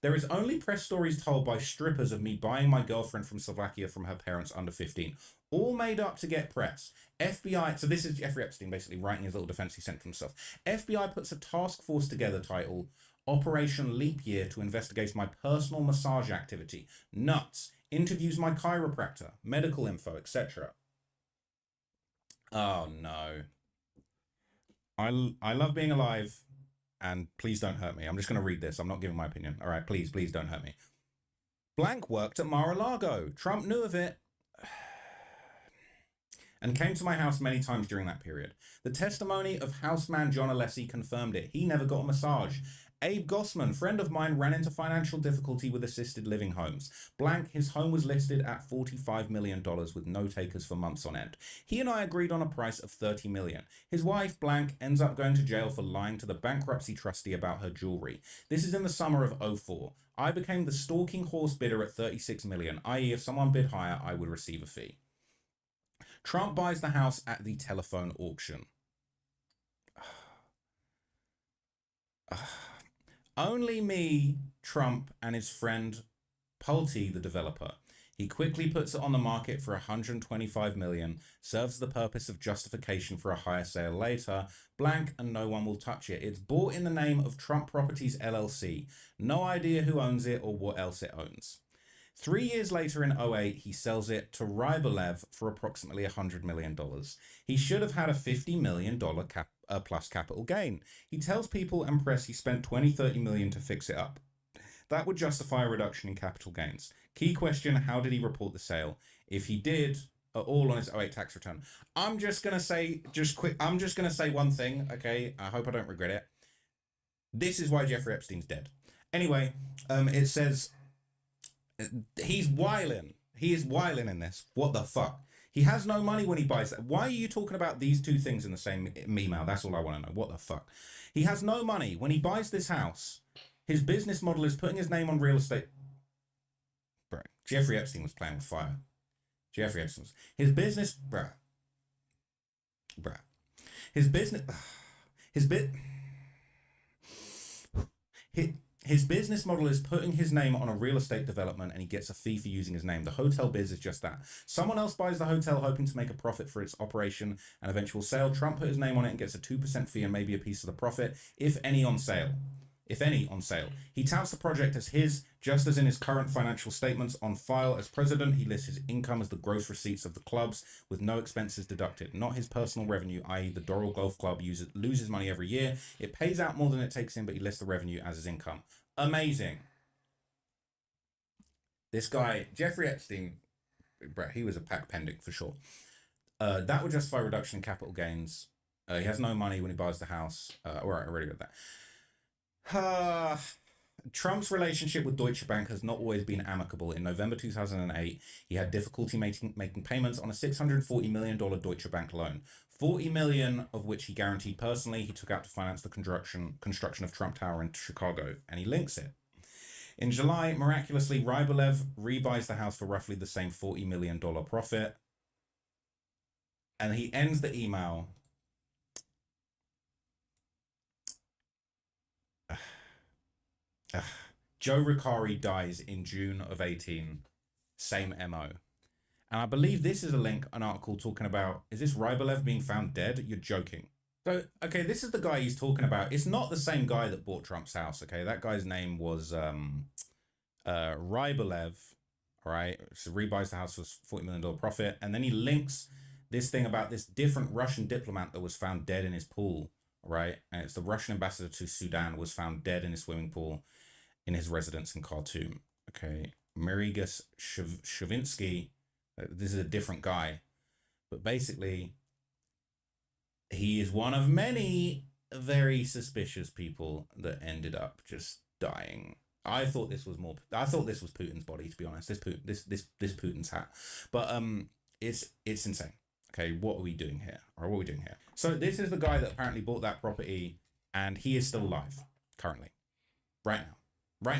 there is only press stories told by strippers of me buying my girlfriend from Slovakia from her parents under 15. All made up to get press. FBI, so this is Jeffrey Epstein basically writing his little defense he sent to himself. FBI puts a task force together titled Operation Leap Year to investigate my personal massage activity. Nuts. Interviews my chiropractor, medical info, etc. Oh no. I love being alive, and please don't hurt me. I'm just going to read this. I'm not giving my opinion. All right, please don't hurt me. Blank worked at Mar-a-Lago. Trump knew of it and came to my house many times during that period. The testimony of houseman John Alessi confirmed it. He never got a massage. Abe Gossman, friend of mine, ran into financial difficulty with assisted living homes. Blank, his home was listed at $45 million with no takers for months on end. He and I agreed on a price of $30 million. His wife, Blank, ends up going to jail for lying to the bankruptcy trustee about her jewelry. This is in the summer of 2004. I became the stalking horse bidder at $36 million, i.e. if someone bid higher, I would receive a fee. Trump buys the house at the telephone auction. Only me, Trump, and his friend Pulte, the developer. He quickly puts it on the market for $125 million, serves the purpose of justification for a higher sale later. Blank, and no one will touch it. It's bought in the name of Trump Properties LLC. No idea who owns it or what else it owns. 3 years later in 2008, he sells it to Rybolev for approximately $100 million. He should have had a $50 million plus capital gain. He tells people and press he spent $20-30 million to fix it up. That would justify a reduction in capital gains. Key question, how did he report the sale? If he did at all on his 2008 tax return. I'm just going to say one thing, okay? I hope I don't regret it. This is why Jeffrey Epstein's dead. Anyway, it says he's whiling. He is whiling in this. What the fuck? He has no money when he buys that. Why are you talking about these two things in the same email? That's all I want to know. What the fuck? He has no money when he buys this house. His business model is putting his name on real estate. Bro, Jeffrey Epstein was playing with fire. Jeffrey Epstein was. His business. Bruh. His business. His business model is putting his name on a real estate development and he gets a fee for using his name. The hotel biz is just that. Someone else buys the hotel hoping to make a profit for its operation and eventual sale. Trump put his name on it and gets a 2% fee and maybe a piece of the profit, if any on sale. He touts the project as his, just as in his current financial statements on file as president. He lists his income as the gross receipts of the clubs with no expenses deducted, not his personal revenue, i.e. the Doral Golf Club loses money every year. It pays out more than it takes in, but he lists the revenue as his income. Amazing. This guy, Jeffrey Epstein, bro, he was a pack pending for sure. That would justify reduction in capital gains. He has no money when he buys the house. All right, I already read that. Trump's relationship with Deutsche Bank has not always been amicable. In November 2008, he had difficulty making payments on a $640 million Deutsche Bank loan. $40 million of which he guaranteed personally, he took out to finance the construction of Trump Tower in Chicago, and he links it. In July, miraculously, Rybolev rebuys the house for roughly the same $40 million profit. And he ends the email. Joe Ricari dies in June of 18. Same MO. And I believe this is an article talking about, is this Rybolev being found dead? You're joking. So, okay, this is the guy he's talking about. It's not the same guy that bought Trump's house, okay? That guy's name was Rybolev, all right? So rebuys the house for $40 million profit. And then he links this thing about this different Russian diplomat that was found dead in his pool, right? And it's the Russian ambassador to Sudan was found dead in his swimming pool in his residence in Khartoum. Okay, Marigas Shavinsky, this is a different guy, but basically he is one of many very suspicious people that ended up just dying. I thought this was Putin's body, to be honest. This Putin's hat, but it's insane. Okay, what are we doing here? So this is the guy that apparently bought that property, and he is still alive currently, right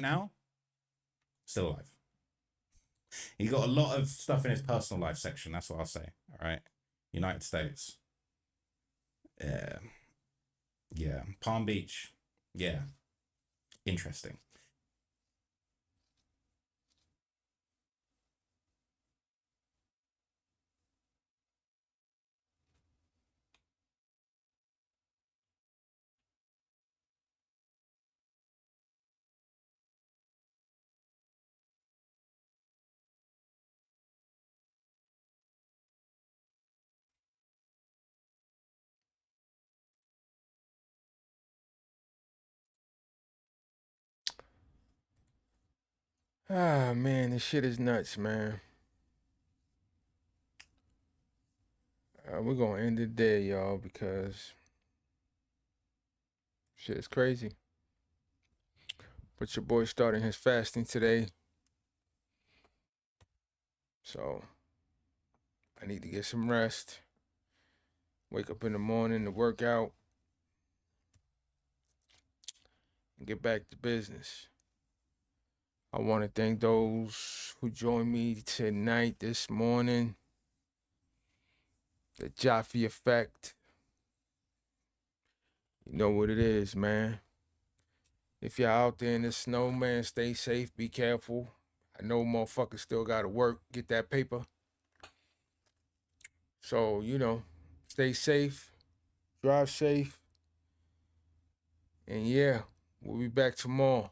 now, still alive. He got a lot of stuff in his personal life section. That's what I'll say. All right, United States. Yeah, Palm Beach. Yeah, interesting. Ah, man, this shit is nuts, man. We're gonna end it there, y'all, because shit is crazy. But your boy starting his fasting today, so I need to get some rest. Wake up in the morning to work out and get back to business. I want to thank those who joined me tonight, this morning. The JAFFE effect. You know what it is, man. If you're out there in the snow, man, stay safe, be careful. I know motherfuckers still gotta work, get that paper. So, stay safe, drive safe. And yeah, we'll be back tomorrow.